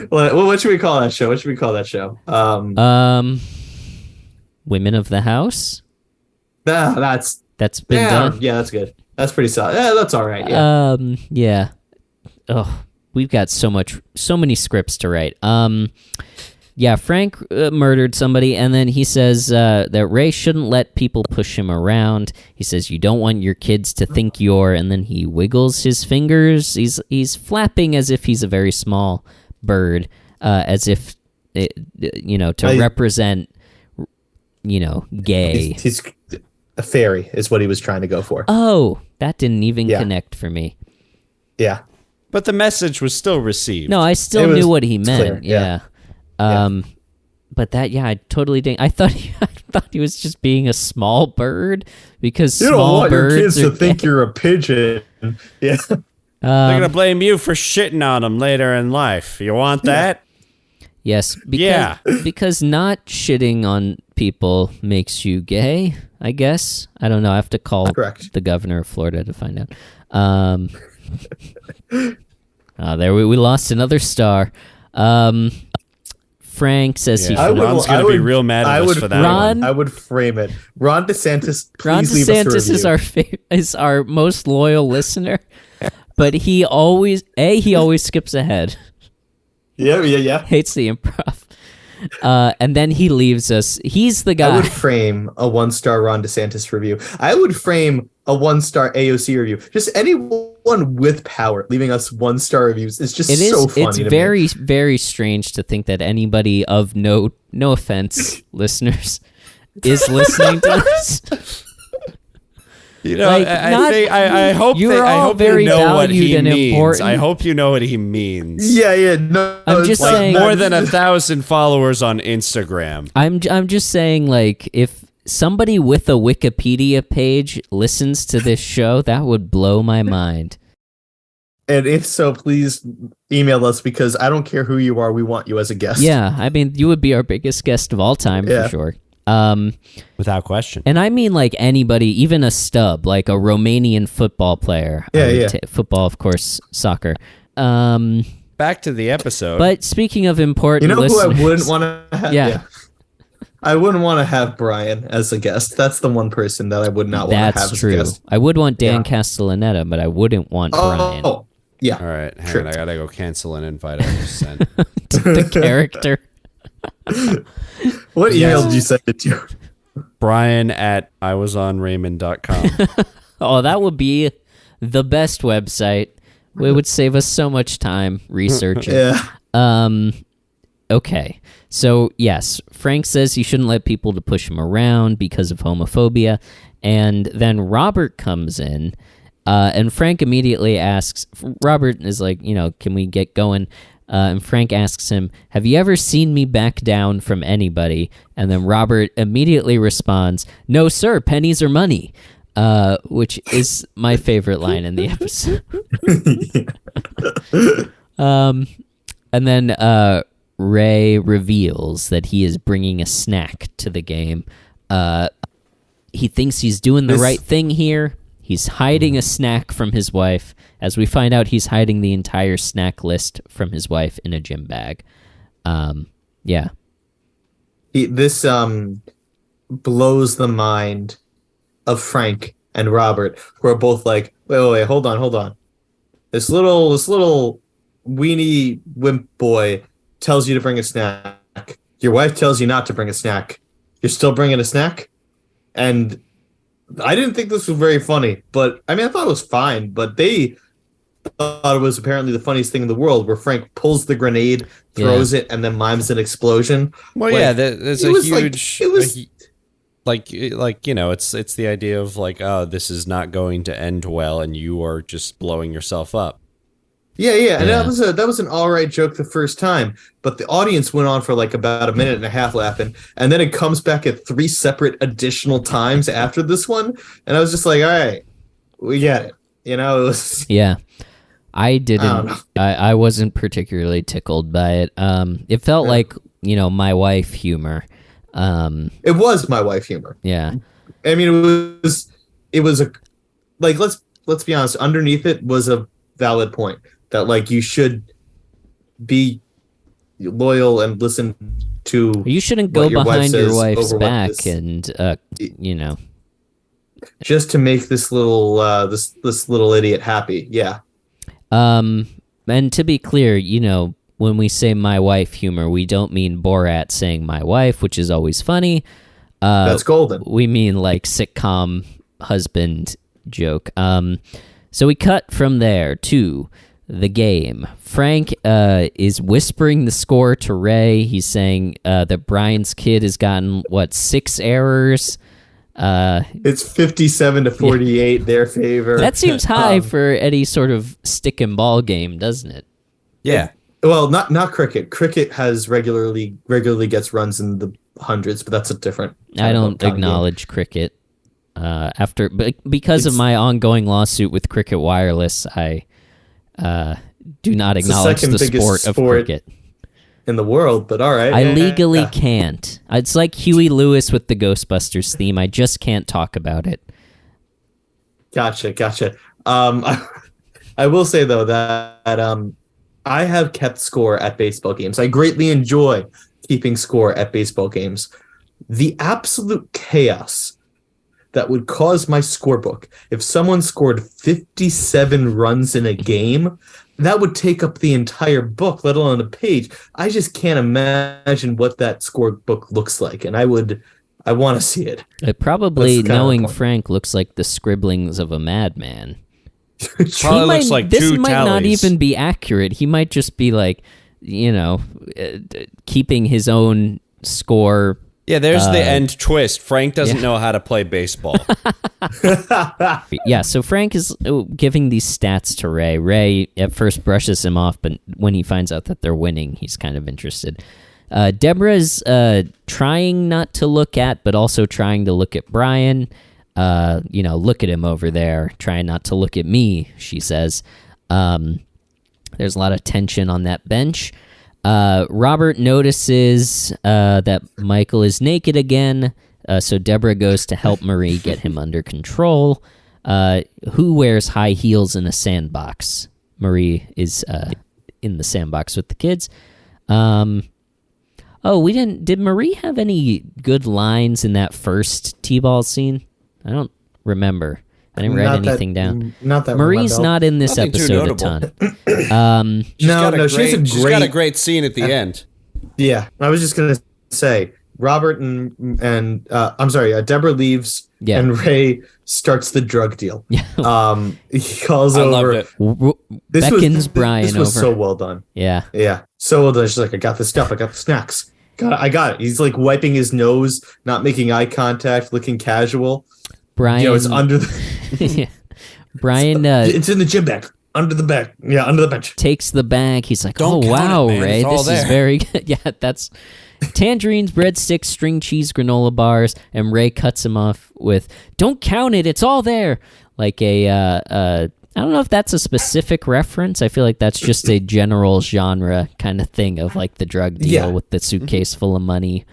Speaker 2: What should we call that show?
Speaker 1: Women of the House.
Speaker 2: That's
Speaker 1: been done.
Speaker 2: Yeah, that's good. That's pretty solid. Yeah, that's all right. Yeah.
Speaker 1: Yeah. Oh, we've got so many scripts to write. Yeah, Frank murdered somebody, and then he says that Ray shouldn't let people push him around. He says you don't want your kids to think you're, and then he wiggles his fingers. He's flapping as if he's a very small bird, as if represent gay.
Speaker 2: He's a fairy is what he was trying to go for.
Speaker 1: Oh, that didn't even connect for me.
Speaker 2: Yeah.
Speaker 4: But the message was still received.
Speaker 1: No, I still knew what he meant.
Speaker 2: Clear.
Speaker 1: Yeah. But that, I totally didn't. I thought he was just being a small bird because
Speaker 2: You
Speaker 1: small
Speaker 2: don't want your
Speaker 1: birds
Speaker 2: kids
Speaker 1: are
Speaker 2: to think you're a pigeon. Yeah.
Speaker 4: They're going to blame you for shitting on them later in life. You want that?
Speaker 1: Yes. Because not shitting on people makes you gay, I guess. I don't know. I have to call the governor of Florida to find out. There we lost another star. Frank says he should.
Speaker 4: Ron's going to be real mad at us for that one.
Speaker 2: I would frame it. Ron DeSantis, please leave us a review.
Speaker 1: is our most loyal listener, but he always skips ahead.
Speaker 2: Yeah.
Speaker 1: Hates the improv. And then he leaves us. He's the guy.
Speaker 2: I would frame a 1-star Ron DeSantis review. I would frame a 1-star AOC review. Just anyone with power leaving us 1-star reviews is just so funny.
Speaker 1: It's very, very strange to think that anybody of no offense, listeners, is listening to this.
Speaker 4: I hope you know what he means. Important. I hope you know what he means.
Speaker 2: Yeah. No,
Speaker 1: I'm just saying
Speaker 4: more than 1,000 followers on Instagram.
Speaker 1: I'm just saying, if somebody with a Wikipedia page listens to this show, that would blow my mind.
Speaker 2: And if so, please email us because I don't care who you are. We want you as a guest.
Speaker 1: Yeah, I mean, you would be our biggest guest of all time for sure.
Speaker 4: Without question.
Speaker 1: And I mean anybody, even a stub, like a Romanian football player. Football, of course, soccer.
Speaker 4: Back to the episode.
Speaker 1: But speaking of important listeners,
Speaker 2: who I wouldn't want to have? Yeah. I wouldn't want to have Brian as a guest. That's the one person that I would not want to have as a guest.
Speaker 1: That's true. I would want Dan Castellaneta, but I wouldn't want Brian.
Speaker 2: Oh, yeah.
Speaker 4: All right, hang on. I gotta go cancel an invite I just sent.
Speaker 1: The character.
Speaker 2: What email did you send it to?
Speaker 4: Brian at iwasonraymond.com.
Speaker 1: Oh, that would be the best website. It would save us so much time researching.
Speaker 2: Yeah.
Speaker 1: Okay. So, yes, Frank says he shouldn't let people to push him around because of homophobia. And then Robert comes in, and Frank immediately asks, Robert is like, can we get going? And Frank asks him, have you ever seen me back down from anybody? And then Robert immediately responds, no, sir, pennies are money, which is my favorite line in the episode. And then Ray reveals that he is bringing a snack to the game. He thinks he's doing the right thing here. He's hiding a snack from his wife. As we find out, he's hiding the entire snack list from his wife in a gym bag. Yeah.
Speaker 2: This blows the mind of Frank and Robert, who are both like, wait, hold on. This little weenie wimp boy tells you to bring a snack. Your wife tells you not to bring a snack. You're still bringing a snack? And I didn't think this was very funny, but I thought it was fine, but they thought it was apparently the funniest thing in the world, where Frank pulls the grenade, throws it, and then mimes an explosion.
Speaker 4: Well, there's a huge... it's the idea of this is not going to end well, and you are just blowing yourself up.
Speaker 2: Yeah, and that was an all right joke the first time, but the audience went on for about a minute and a half laughing, and then it comes back at 3 separate additional times after this one, and I was just like, all right, we get it. It was...
Speaker 1: Yeah. I didn't. I wasn't particularly tickled by it. It felt like my wife humor.
Speaker 2: It was my wife humor.
Speaker 1: Yeah.
Speaker 2: It was a let's be honest. Underneath it was a valid point that you should be loyal and listen to.
Speaker 1: You shouldn't go behind your wife's back and
Speaker 2: just to make this little this little idiot happy. Yeah.
Speaker 1: And to be clear, when we say my wife humor, we don't mean Borat saying my wife, which is always funny.
Speaker 2: That's golden.
Speaker 1: We mean sitcom husband joke. So we cut from there to the game. Frank is whispering the score to Ray. He's saying that Brian's kid has gotten, 6 errors?
Speaker 2: It's 57 to 48, their favor.
Speaker 1: That seems high for any sort of stick and ball game, doesn't it?
Speaker 4: Yeah.
Speaker 2: Well, not cricket. Cricket has regularly gets runs in the hundreds, but that's a different.
Speaker 1: I don't acknowledge cricket. Because of my ongoing lawsuit with Cricket Wireless, I do not acknowledge the sport of cricket
Speaker 2: in the world. But all right,
Speaker 1: I legally can't. It's like Huey Lewis with the Ghostbusters theme. I just can't talk about it.
Speaker 2: Gotcha. I will say though that I have kept score at baseball games. I greatly enjoy keeping score at baseball games. The absolute chaos that would cause my scorebook if someone scored 57 runs in a game, that would take up the entire book, let alone a page. I just can't imagine what that scorebook looks like, and I want to see it.
Speaker 1: It probably, knowing Frank, looks like the scribblings of a madman.
Speaker 4: Probably looks like
Speaker 1: this
Speaker 4: two
Speaker 1: might
Speaker 4: tallies.
Speaker 1: Not even be accurate. He might just be like, keeping his own score.
Speaker 4: Yeah, there's the end twist. Frank doesn't know how to play baseball.
Speaker 1: Yeah, so Frank is giving these stats to Ray. Ray at first brushes him off, but when he finds out that they're winning, he's kind of interested. Deborah's trying not to look at, but also trying to look at Brian. Look at him over there, trying not to look at me, she says. There's a lot of tension on that bench. Robert notices that Michael is naked again, so Deborah goes to help Marie get him under control. Who wears high heels in a sandbox? Marie is in the sandbox with the kids. Did Marie have any good lines in that first T-ball scene? I don't remember. I didn't write anything down.
Speaker 2: Not that
Speaker 1: Marie's not in this episode a ton.
Speaker 4: She's got a great scene at the end.
Speaker 2: Yeah, I was just gonna say Robert and Deborah leaves, and Ray starts the drug deal.
Speaker 1: Yeah.
Speaker 2: He calls over.
Speaker 1: Beckons Brian over.
Speaker 2: This was so well done.
Speaker 1: Yeah,
Speaker 2: so well done. She's like, I got the stuff. I got the snacks. I got it. He's like wiping his nose, not making eye contact, looking casual.
Speaker 1: Brian,
Speaker 2: it's under the.
Speaker 1: Brian,
Speaker 2: it's in the gym bag, under the bag. Yeah, under the bench.
Speaker 1: Takes the bag. He's like,
Speaker 4: Don't
Speaker 1: wow,
Speaker 4: it,
Speaker 1: Ray, this is very good. Yeah, that's tangerines, breadsticks, string cheese, granola bars, and Ray cuts him off with, "Don't count it. It's all there." Like I don't know if that's a specific reference. I feel like that's just a general genre kind of thing of like the drug deal with the suitcase full of money.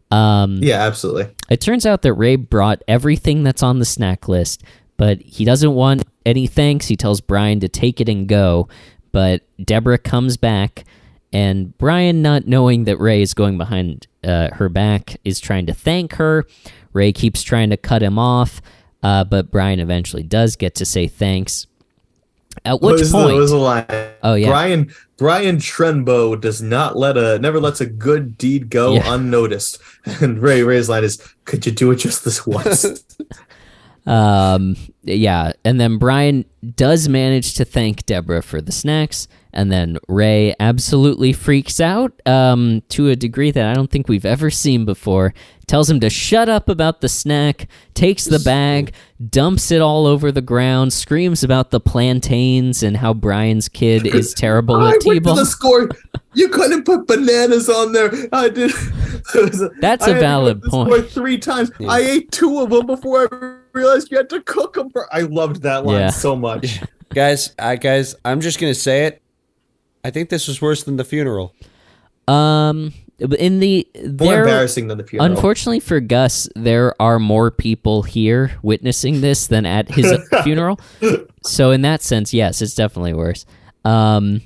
Speaker 2: Yeah, absolutely.
Speaker 1: It turns out that Ray brought everything that's on the snack list, but he doesn't want any thanks. He tells Brian to take it and go, but Deborah comes back, and Brian, not knowing that Ray is going behind her back, is trying to thank her. Ray keeps trying to cut him off, but Brian eventually does get to say thanks. At which point,
Speaker 2: was a line.
Speaker 1: Oh yeah,
Speaker 2: Brian Trenbo does not never lets a good deed go unnoticed. And Ray's line is, "Could you do it just this once?"
Speaker 1: Yeah, and then Brian does manage to thank Deborah for the snacks, and then Ray absolutely freaks out to a degree that I don't think we've ever seen before. Tells him to shut up about the snack, takes the bag, dumps it all over the ground, screams about the plantains and how Brian's kid is terrible at T-ball.
Speaker 2: I went to the score. You couldn't put bananas on there. I did.
Speaker 1: That's a valid point.
Speaker 2: Score 3 times. Yeah. I ate 2 of them before I realized you had to cook them. I loved that line so much.
Speaker 4: Guys, I'm just gonna say it. I think this was worse than the funeral.
Speaker 2: More embarrassing than the funeral.
Speaker 1: Unfortunately for Gus, there are more people here witnessing this than at his funeral. So in that sense, yes, it's definitely worse.
Speaker 2: The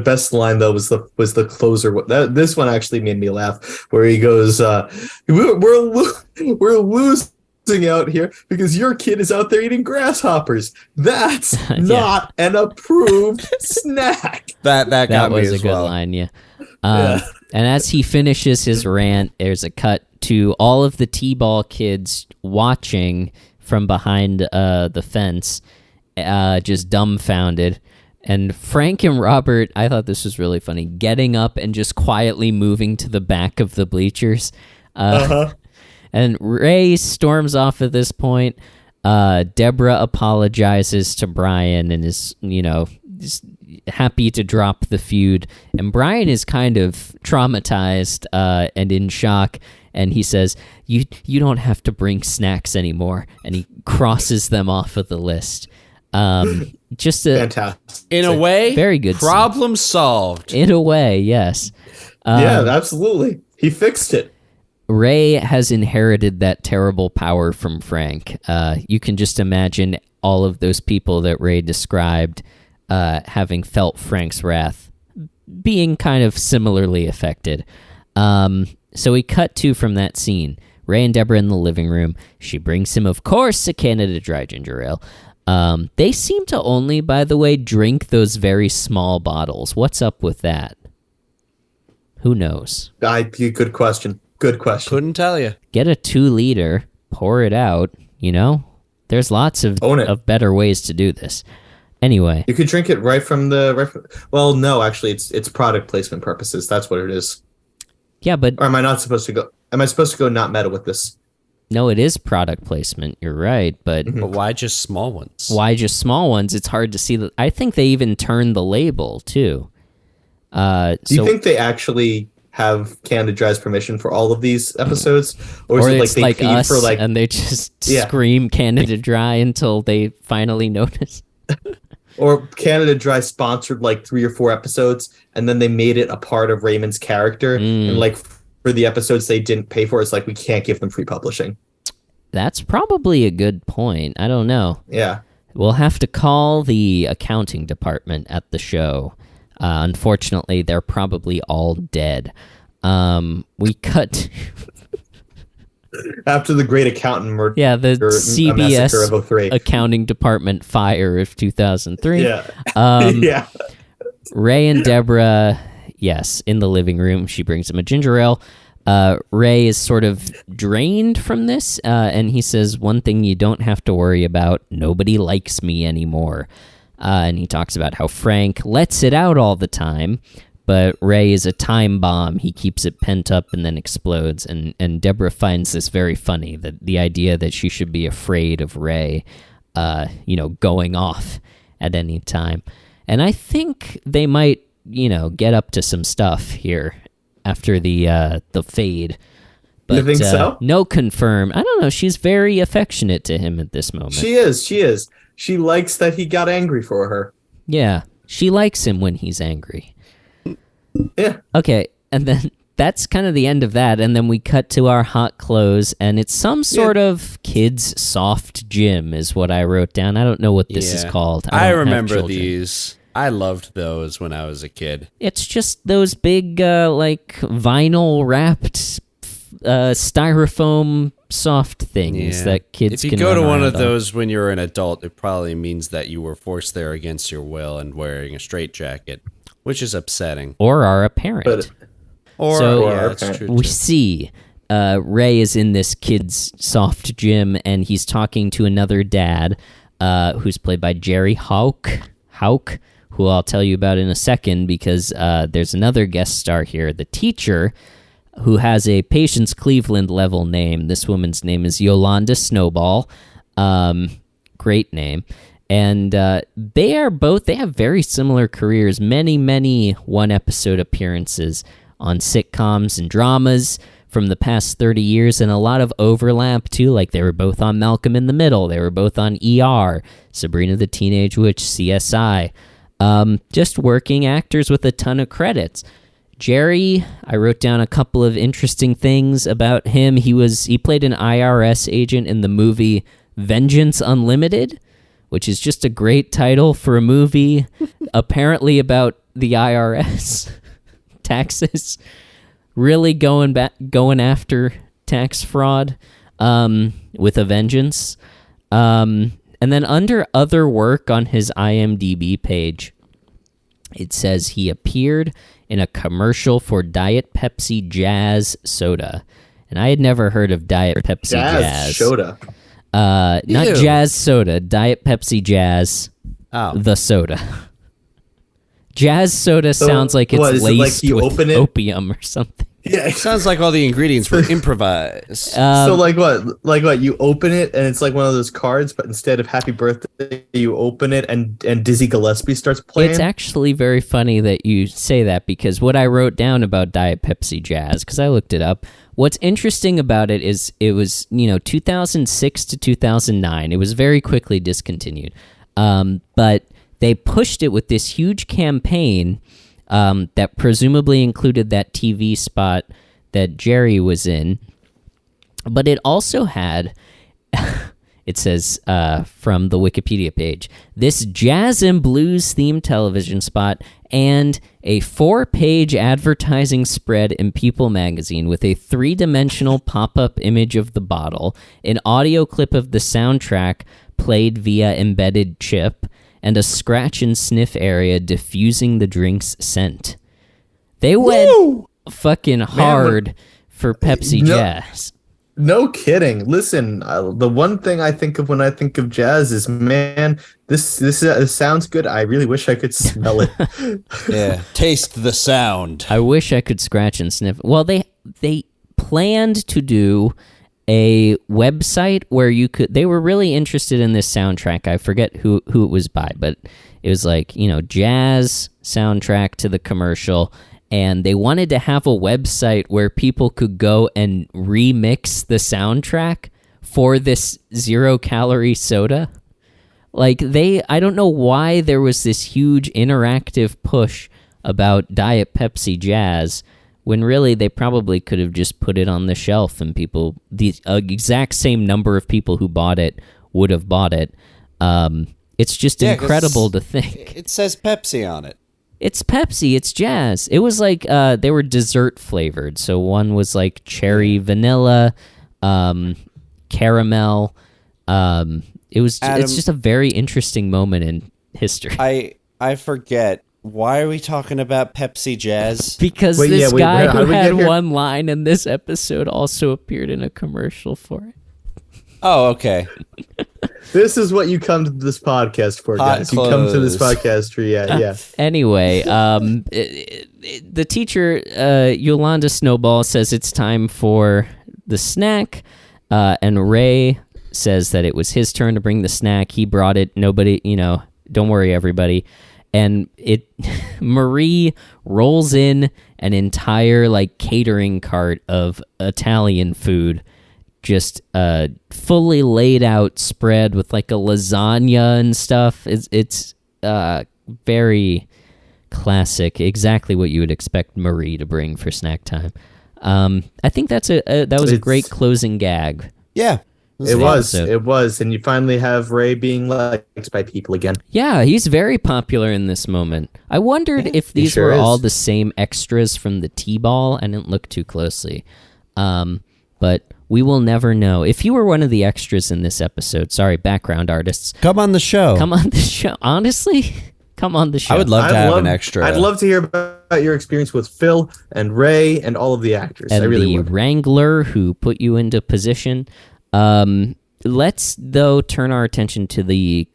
Speaker 2: best line though was the closer. This one actually made me laugh, where he goes, "We're losing out here because your kid is out there eating grasshoppers. That's not an approved snack."
Speaker 4: That got me
Speaker 1: was
Speaker 4: as
Speaker 1: a good
Speaker 4: well.
Speaker 1: line, yeah. And as he finishes his rant, there's a cut to all of the T-ball kids watching from behind the fence, just dumbfounded. And Frank and Robert, I thought this was really funny, getting up and just quietly moving to the back of the bleachers. And Ray storms off at this point. Deborah apologizes to Brian and is, just happy to drop the feud. And Brian is kind of traumatized and in shock. And he says, you don't have to bring snacks anymore. And he crosses them off of the list. Just
Speaker 2: fantastic.
Speaker 4: In a way,
Speaker 1: very good
Speaker 4: problem solved.
Speaker 1: In a way, yes.
Speaker 2: Yeah, absolutely. He fixed it.
Speaker 1: Ray has inherited that terrible power from Frank. You can just imagine all of those people that Ray described having felt Frank's wrath, being kind of similarly affected. So we cut to from that scene. Ray and Deborah in the living room. She brings him, of course, a Canada Dry ginger ale. They seem to only, by the way, drink those very small bottles. What's up with that? Who knows?
Speaker 2: Good question. Good question.
Speaker 4: Couldn't tell you.
Speaker 1: Get a 2-liter, pour it out, There's lots of better ways to do this. Anyway.
Speaker 2: You could drink it right from well, no, actually, it's product placement purposes. That's what it is.
Speaker 1: Yeah, but...
Speaker 2: Or am I supposed to go not meta with this?
Speaker 1: No, it is product placement. You're right, but...
Speaker 4: But why just small ones?
Speaker 1: Why just small ones? It's hard to see. I think they even turned the label, too.
Speaker 2: Do you think they actually have Canada Dry's permission for all of these episodes? Or is it like they feed
Speaker 1: us,
Speaker 2: for
Speaker 1: and they just scream Canada Dry until they finally notice?
Speaker 2: Or Canada Dry sponsored like 3 or 4 episodes, and then they made it a part of Raymond's character, and like for the episodes they didn't pay for, it's like we can't give them free publishing.
Speaker 1: That's probably a good point. I don't know.
Speaker 2: Yeah.
Speaker 1: We'll have to call the accounting department at the show. Unfortunately, they're probably all dead. We cut...
Speaker 2: After the great accountant murder.
Speaker 1: Yeah, the CBS
Speaker 2: of 03.
Speaker 1: accounting department fire of 2003.
Speaker 2: Yeah.
Speaker 1: Yeah. Ray and Deborah, yes, in the living room. She brings him a ginger ale. Ray is sort of drained from this, and he says, one thing you don't have to worry about, nobody likes me anymore. And he talks about how Frank lets it out all the time, but Ray is a time bomb. He keeps it pent up and then explodes. And Deborah finds this very funny, that the idea that she should be afraid of Ray, going off at any time. And I think they might, get up to some stuff here after the fade. But,
Speaker 2: you think so?
Speaker 1: No confirm. I don't know. She's very affectionate to him at this moment.
Speaker 2: She is. She likes that he got angry for her.
Speaker 1: Yeah. She likes him when he's angry.
Speaker 2: Yeah.
Speaker 1: Okay. And then that's kind of the end of that. And then we cut to our hot clothes, and it's some sort of kids' soft gym is what I wrote down. I don't know what this is called.
Speaker 4: I remember these. I loved those when I was a kid.
Speaker 1: It's just those big, vinyl wrapped styrofoam soft things that kids can
Speaker 4: If you go to one of
Speaker 1: on.
Speaker 4: those when you're an adult, it probably means that you were forced there against your will and wearing a straitjacket, which is upsetting.
Speaker 1: Or are a parent.
Speaker 4: That's true.
Speaker 1: We see Ray is in this kid's soft gym, and he's talking to another dad who's played by Jerry Houck, who I'll tell you about in a second, because there's another guest star here, the teacher, who has a Patience Cleveland level name. This woman's name is Yolanda Snowball. Great name. And they have very similar careers, many one-episode appearances on sitcoms and dramas from the past 30 years, and a lot of overlap, too. Like, they were both on Malcolm in the Middle. They were both on ER, Sabrina the Teenage Witch, CSI. Just working actors with a ton of credits. Jerry, I wrote down a couple of interesting things about him. He played an IRS agent in the movie Vengeance Unlimited, which is just a great title for a movie apparently about the IRS taxes, really going after tax fraud with a vengeance. And then under other work on his IMDb page, it says he appeared in a commercial for Diet Pepsi Jazz Soda. And I had never heard of Diet Pepsi Jazz.
Speaker 2: Soda.
Speaker 1: Not
Speaker 4: Ew.
Speaker 1: Jazz soda, Diet Pepsi Jazz,
Speaker 4: Oh.
Speaker 1: the soda. Jazz soda sounds like it's laced with opium or something.
Speaker 2: Yeah.
Speaker 4: Sounds like all the ingredients were improvised.
Speaker 2: So like what? Like what? You open it and it's like one of those cards, but instead of Happy Birthday, you open it and Dizzy Gillespie starts playing.
Speaker 1: It's actually very funny that you say that, because what I wrote down about Diet Pepsi Jazz, because I looked it up, what's interesting about it is it was, 2006 to 2009. It was very quickly discontinued. But they pushed it with this huge campaign that presumably included that TV spot that Jerry was in. But it also had, it says from the Wikipedia page, this jazz and blues themed television spot and a 4-page advertising spread in People magazine with a 3-dimensional pop-up image of the bottle, an audio clip of the soundtrack played via embedded chip, and a scratch and sniff area diffusing the drink's scent. They went fucking hard for Pepsi Jazz.
Speaker 2: No kidding. Listen, the one thing I think of when I think of jazz is, man, this sounds good. I really wish I could smell it.
Speaker 5: Yeah, taste the sound.
Speaker 1: I wish I could scratch and sniff. Well, they planned to do a website where you could. They were really interested in this soundtrack. I forget who it was by, but it was like, jazz soundtrack to the commercial. And they wanted to have a website where people could go and remix the soundtrack for this 0-calorie soda. Like, I don't know why there was this huge interactive push about Diet Pepsi Jazz, when really they probably could have just put it on the shelf and the exact same number of people who bought it would have bought it. It's just incredible to think.
Speaker 5: It says Pepsi on it.
Speaker 1: It's Pepsi, it's jazz. It was like they were dessert flavored. So one was like cherry vanilla, caramel. It's just a very interesting moment in history.
Speaker 5: I forget. Why are we talking about Pepsi Jazz?
Speaker 1: Because this guy who had one line in this episode also appeared in a commercial for it.
Speaker 5: Oh, okay.
Speaker 2: This is what you come to this podcast for, guys. You come to this podcast for, yeah.
Speaker 1: Anyway, the teacher, Yolanda Snowball, says it's time for the snack, and Ray says that it was his turn to bring the snack. He brought it. Nobody, don't worry, everybody. And Marie rolls in an entire catering cart of Italian food, just fully laid out spread with a lasagna and stuff. It's very classic, exactly what you would expect Marie to bring for snack time. I think that was a great closing gag.
Speaker 5: Yeah.
Speaker 2: It was, and you finally have Ray being liked by people again.
Speaker 1: Yeah, he's very popular in this moment. I wondered if these were all the same extras from the T-ball. I didn't look too closely, but we will never know. If you were one of the extras in this episode, sorry, background artists,
Speaker 5: come on the show.
Speaker 1: Come on the show. Honestly, come on the show.
Speaker 5: I would love to have an extra.
Speaker 2: I'd love to hear about your experience with Phil and Ray and all of the actors.
Speaker 1: And
Speaker 2: I really
Speaker 1: the
Speaker 2: would.
Speaker 1: Wrangler who put you into position. Let's, though, turn our attention to the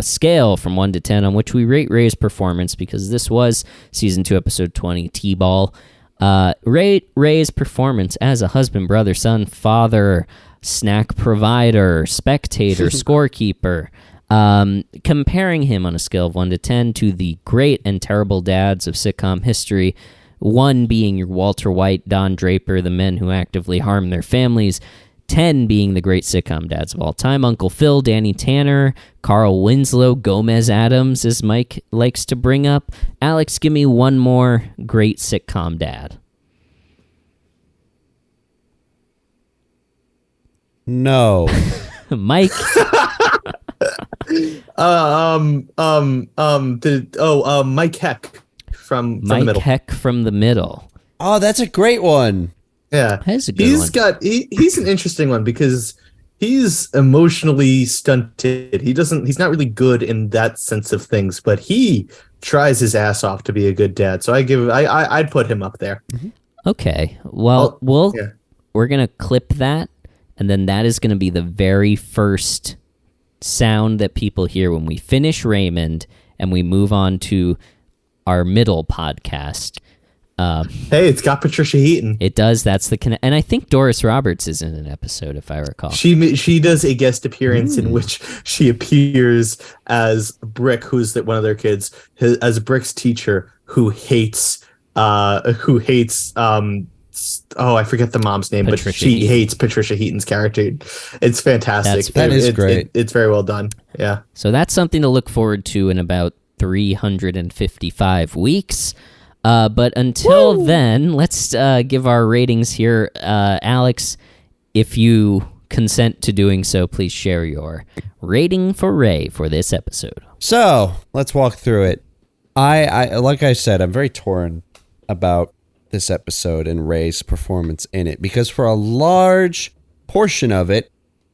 Speaker 1: scale from 1 to 10 on which we rate Ray's performance, because this was Season 2, Episode 20, T-Ball. Rate Ray's performance as a husband, brother, son, father, snack provider, spectator, scorekeeper, comparing him on a scale of 1 to 10 to the great and terrible dads of sitcom history, 1 being your Walter White, Don Draper, the men who actively harm their families, 10 being the great sitcom dads of all time, Uncle Phil, Danny Tanner, Carl Winslow, Gomez Adams, as Mike likes to bring up. Alex, give me one more great sitcom dad.
Speaker 5: No.
Speaker 1: Mike.
Speaker 2: Mike Heck from the
Speaker 1: Mike
Speaker 2: middle.
Speaker 1: Heck from the middle.
Speaker 5: Oh, that's a great one.
Speaker 2: Yeah,
Speaker 1: That's a good one.
Speaker 2: He's an interesting one because he's emotionally stunted. He's not really good in that sense of things, but he tries his ass off to be a good dad. So I'd put him up there.
Speaker 1: Okay. Well, we're gonna clip that And then that is going to be the very first sound that people hear when we finish Raymond and we move on to our middle podcast.
Speaker 2: Hey, it's got Patricia Heaton.
Speaker 1: It does. That's the and I think Doris Roberts is in an episode, if I recall.
Speaker 2: She does a guest appearance in which she appears as Brick, who's one of their kids, as Brick's teacher who hates I forget the mom's name, but she hates Patricia Heaton's character. It's fantastic.
Speaker 4: That is great.
Speaker 2: It's very well done. Yeah.
Speaker 1: So that's something to look forward to in about 355 weeks. But until then, let's give our ratings here. Alex, if you consent to doing so, please share your rating for Ray for this episode.
Speaker 4: So let's walk through it. I like I said, I'm very torn about this episode and Ray's performance in it, because for a large portion of it,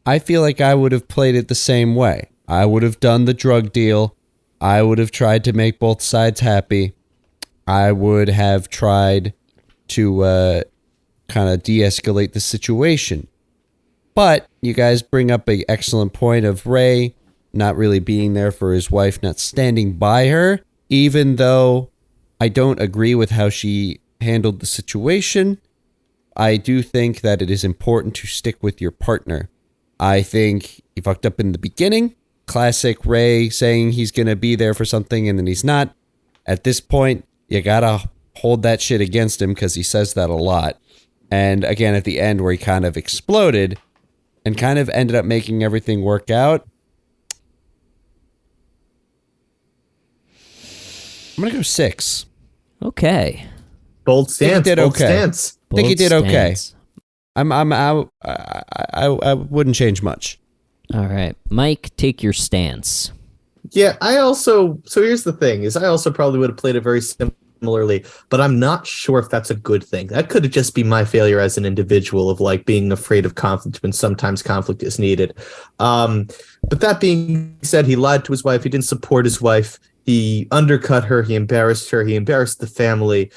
Speaker 4: I feel like I would have played it the same way. I would have done the drug deal. I would have tried to make both sides happy. I would have tried to kind of de-escalate the situation. But you guys bring up an excellent point of Ray not really being there for his wife, not standing by her, even though I don't agree with how she handled the situation. I do think that it is important to stick with your partner. I think he fucked up in the beginning. Classic Ray saying he's going to be there for something and then he's not. At this point, you gotta hold that shit against him because he says that a lot. And again, at the end where he kind of exploded and kind of ended up making everything work out, I'm gonna go 6.
Speaker 1: Okay.
Speaker 2: Bold stance.
Speaker 4: I think he did okay. I wouldn't change much.
Speaker 1: All right, Mike, take your stance.
Speaker 2: Yeah, so here's the thing, is I also probably would have played it very similarly, but I'm not sure if that's a good thing. That could just be my failure as an individual of being afraid of conflict when sometimes conflict is needed. But that being said, he lied to his wife. He didn't support his wife. He undercut her. He embarrassed her. He embarrassed the family.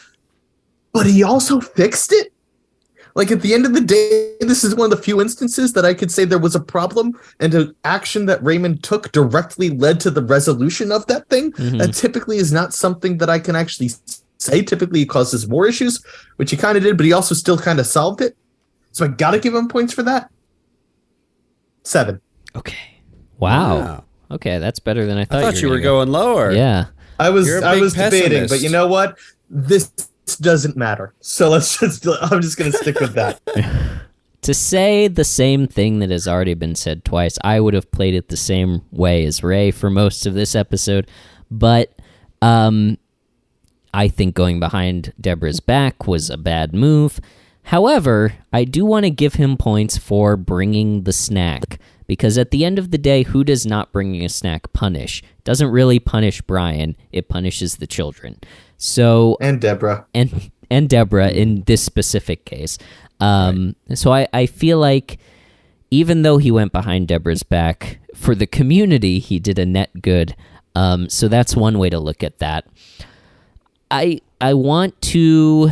Speaker 2: But he also fixed it. At the end of the day, this is one of the few instances that I could say there was a problem and an action that Raymond took directly led to the resolution of that thing. Mm-hmm. That typically is not something that I can actually say. Typically it causes more issues, which he kind of did, but he also still kind of solved it. So I got to give him points for that. 7.
Speaker 1: Okay. Wow. Okay, that's better than I thought.
Speaker 4: I thought you were going lower.
Speaker 1: Yeah.
Speaker 2: I was debating, but you know what? This doesn't matter. So I'm just going to stick with that.
Speaker 1: To say the same thing that has already been said twice, I would have played it the same way as Ray for most of this episode, but I think going behind Deborah's back was a bad move. However, I do want to give him points for bringing the snack, because at the end of the day, who does not bringing a snack punish? It doesn't really punish Brian, it punishes the children. So
Speaker 2: and Deborah.
Speaker 1: And Deborah in this specific case. Right. So I feel like even though he went behind Deborah's back, for the community, he did a net good. So that's one way to look at that. I want to...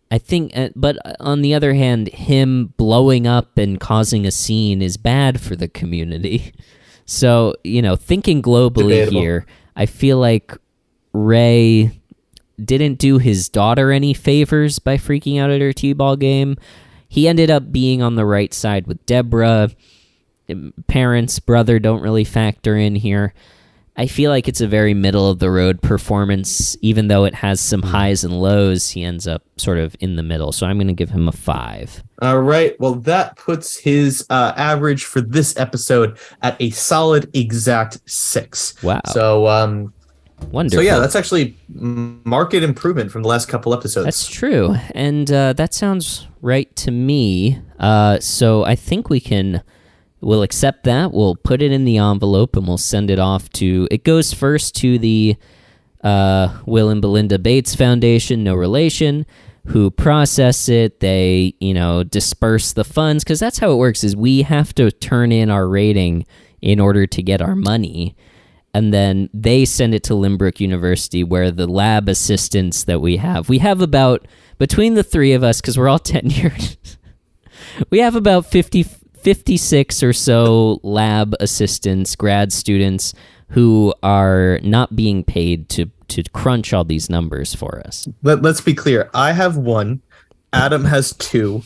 Speaker 1: I think, but on the other hand, him blowing up and causing a scene is bad for the community. So, thinking globally
Speaker 2: Debatable.
Speaker 1: here, I feel like Ray didn't do his daughter any favors by freaking out at her t-ball game. He ended up being on the right side with Deborah. Parents, brother don't really factor in here. I feel like it's a very middle-of-the-road performance. Even though it has some highs and lows, he ends up sort of in the middle. So I'm going to give him a 5.
Speaker 2: All right. Well, that puts his average for this episode at a solid exact 6.
Speaker 1: Wow.
Speaker 2: So,
Speaker 1: wonderful.
Speaker 2: So, yeah, that's actually market improvement from the last couple episodes.
Speaker 1: That's true. And that sounds right to me. So I think we'll accept that. We'll put it in the envelope and we'll send it off to... It goes first to the Will and Belinda Bates Foundation, no relation, who process it. They, disperse the funds, because that's how it works, is we have to turn in our rating in order to get our money. And then they send it to Limbrook University, where the lab assistants that we have about, between the three of us, because we're all tenured, we have about 50 56 or so lab assistants, grad students who are not being paid to crunch all these numbers for us.
Speaker 2: Let's be clear. I have 1. Adam has 2.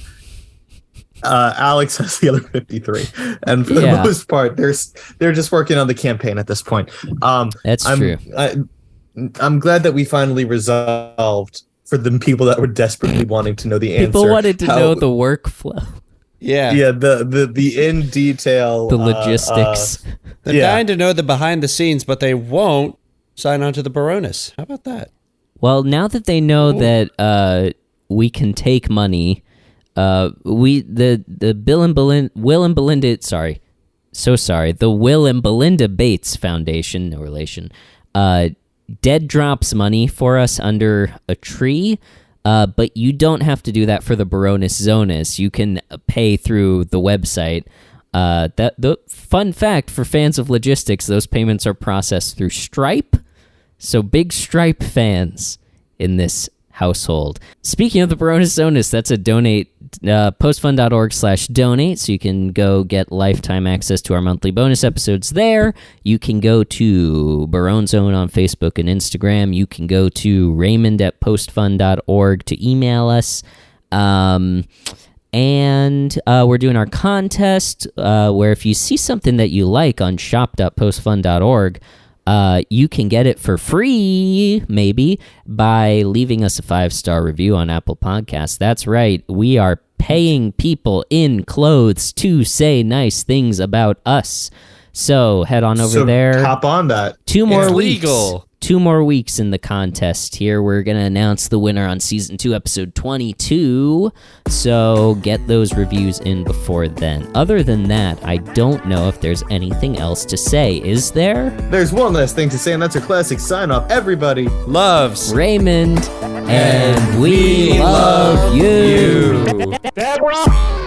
Speaker 2: Alex has the other 53, and for the most part, they're just working on the campaign at this point.
Speaker 1: That's true.
Speaker 2: I'm glad that we finally resolved for the people that were desperately wanting to know the answer.
Speaker 1: People wanted to know the workflow.
Speaker 5: Yeah.
Speaker 2: Yeah, the in detail,
Speaker 1: the logistics.
Speaker 5: They're dying to know the behind the scenes, but they won't sign on to the Baroness. How about that?
Speaker 1: Well, now that they know that we can take money, the Will and Belinda Bates Foundation, no relation, dead drops money for us under a tree. But you don't have to do that for the Baroness Zonus. You can pay through the website. The fun fact for fans of logistics, those payments are processed through Stripe. So big Stripe fans in this household. Speaking of the Baroness Zonus, that's a donate, postfund.org/donate, so you can go get lifetime access to our monthly bonus episodes there. You can go to Baron Zone on Facebook and Instagram. You can go to raymond@postfund.org to email us. And we're doing our contest, where if you see something that you like on shop.postfund.org, you can get it for free, maybe, by leaving us a 5-star review on Apple Podcasts. That's right. We are paying people in clothes to say nice things about us. So head on over there.
Speaker 2: Hop on that.
Speaker 1: 2 more
Speaker 5: It's
Speaker 1: weeks.
Speaker 5: legal.
Speaker 1: 2 more weeks in the contest here. We're going to announce the winner on Season 2, Episode 22. So get those reviews in before then. Other than that, I don't know if there's anything else to say. Is there?
Speaker 2: There's one last thing to say, and that's a classic sign-off. Everybody
Speaker 5: Loves
Speaker 1: Raymond, and we love you.
Speaker 5: you.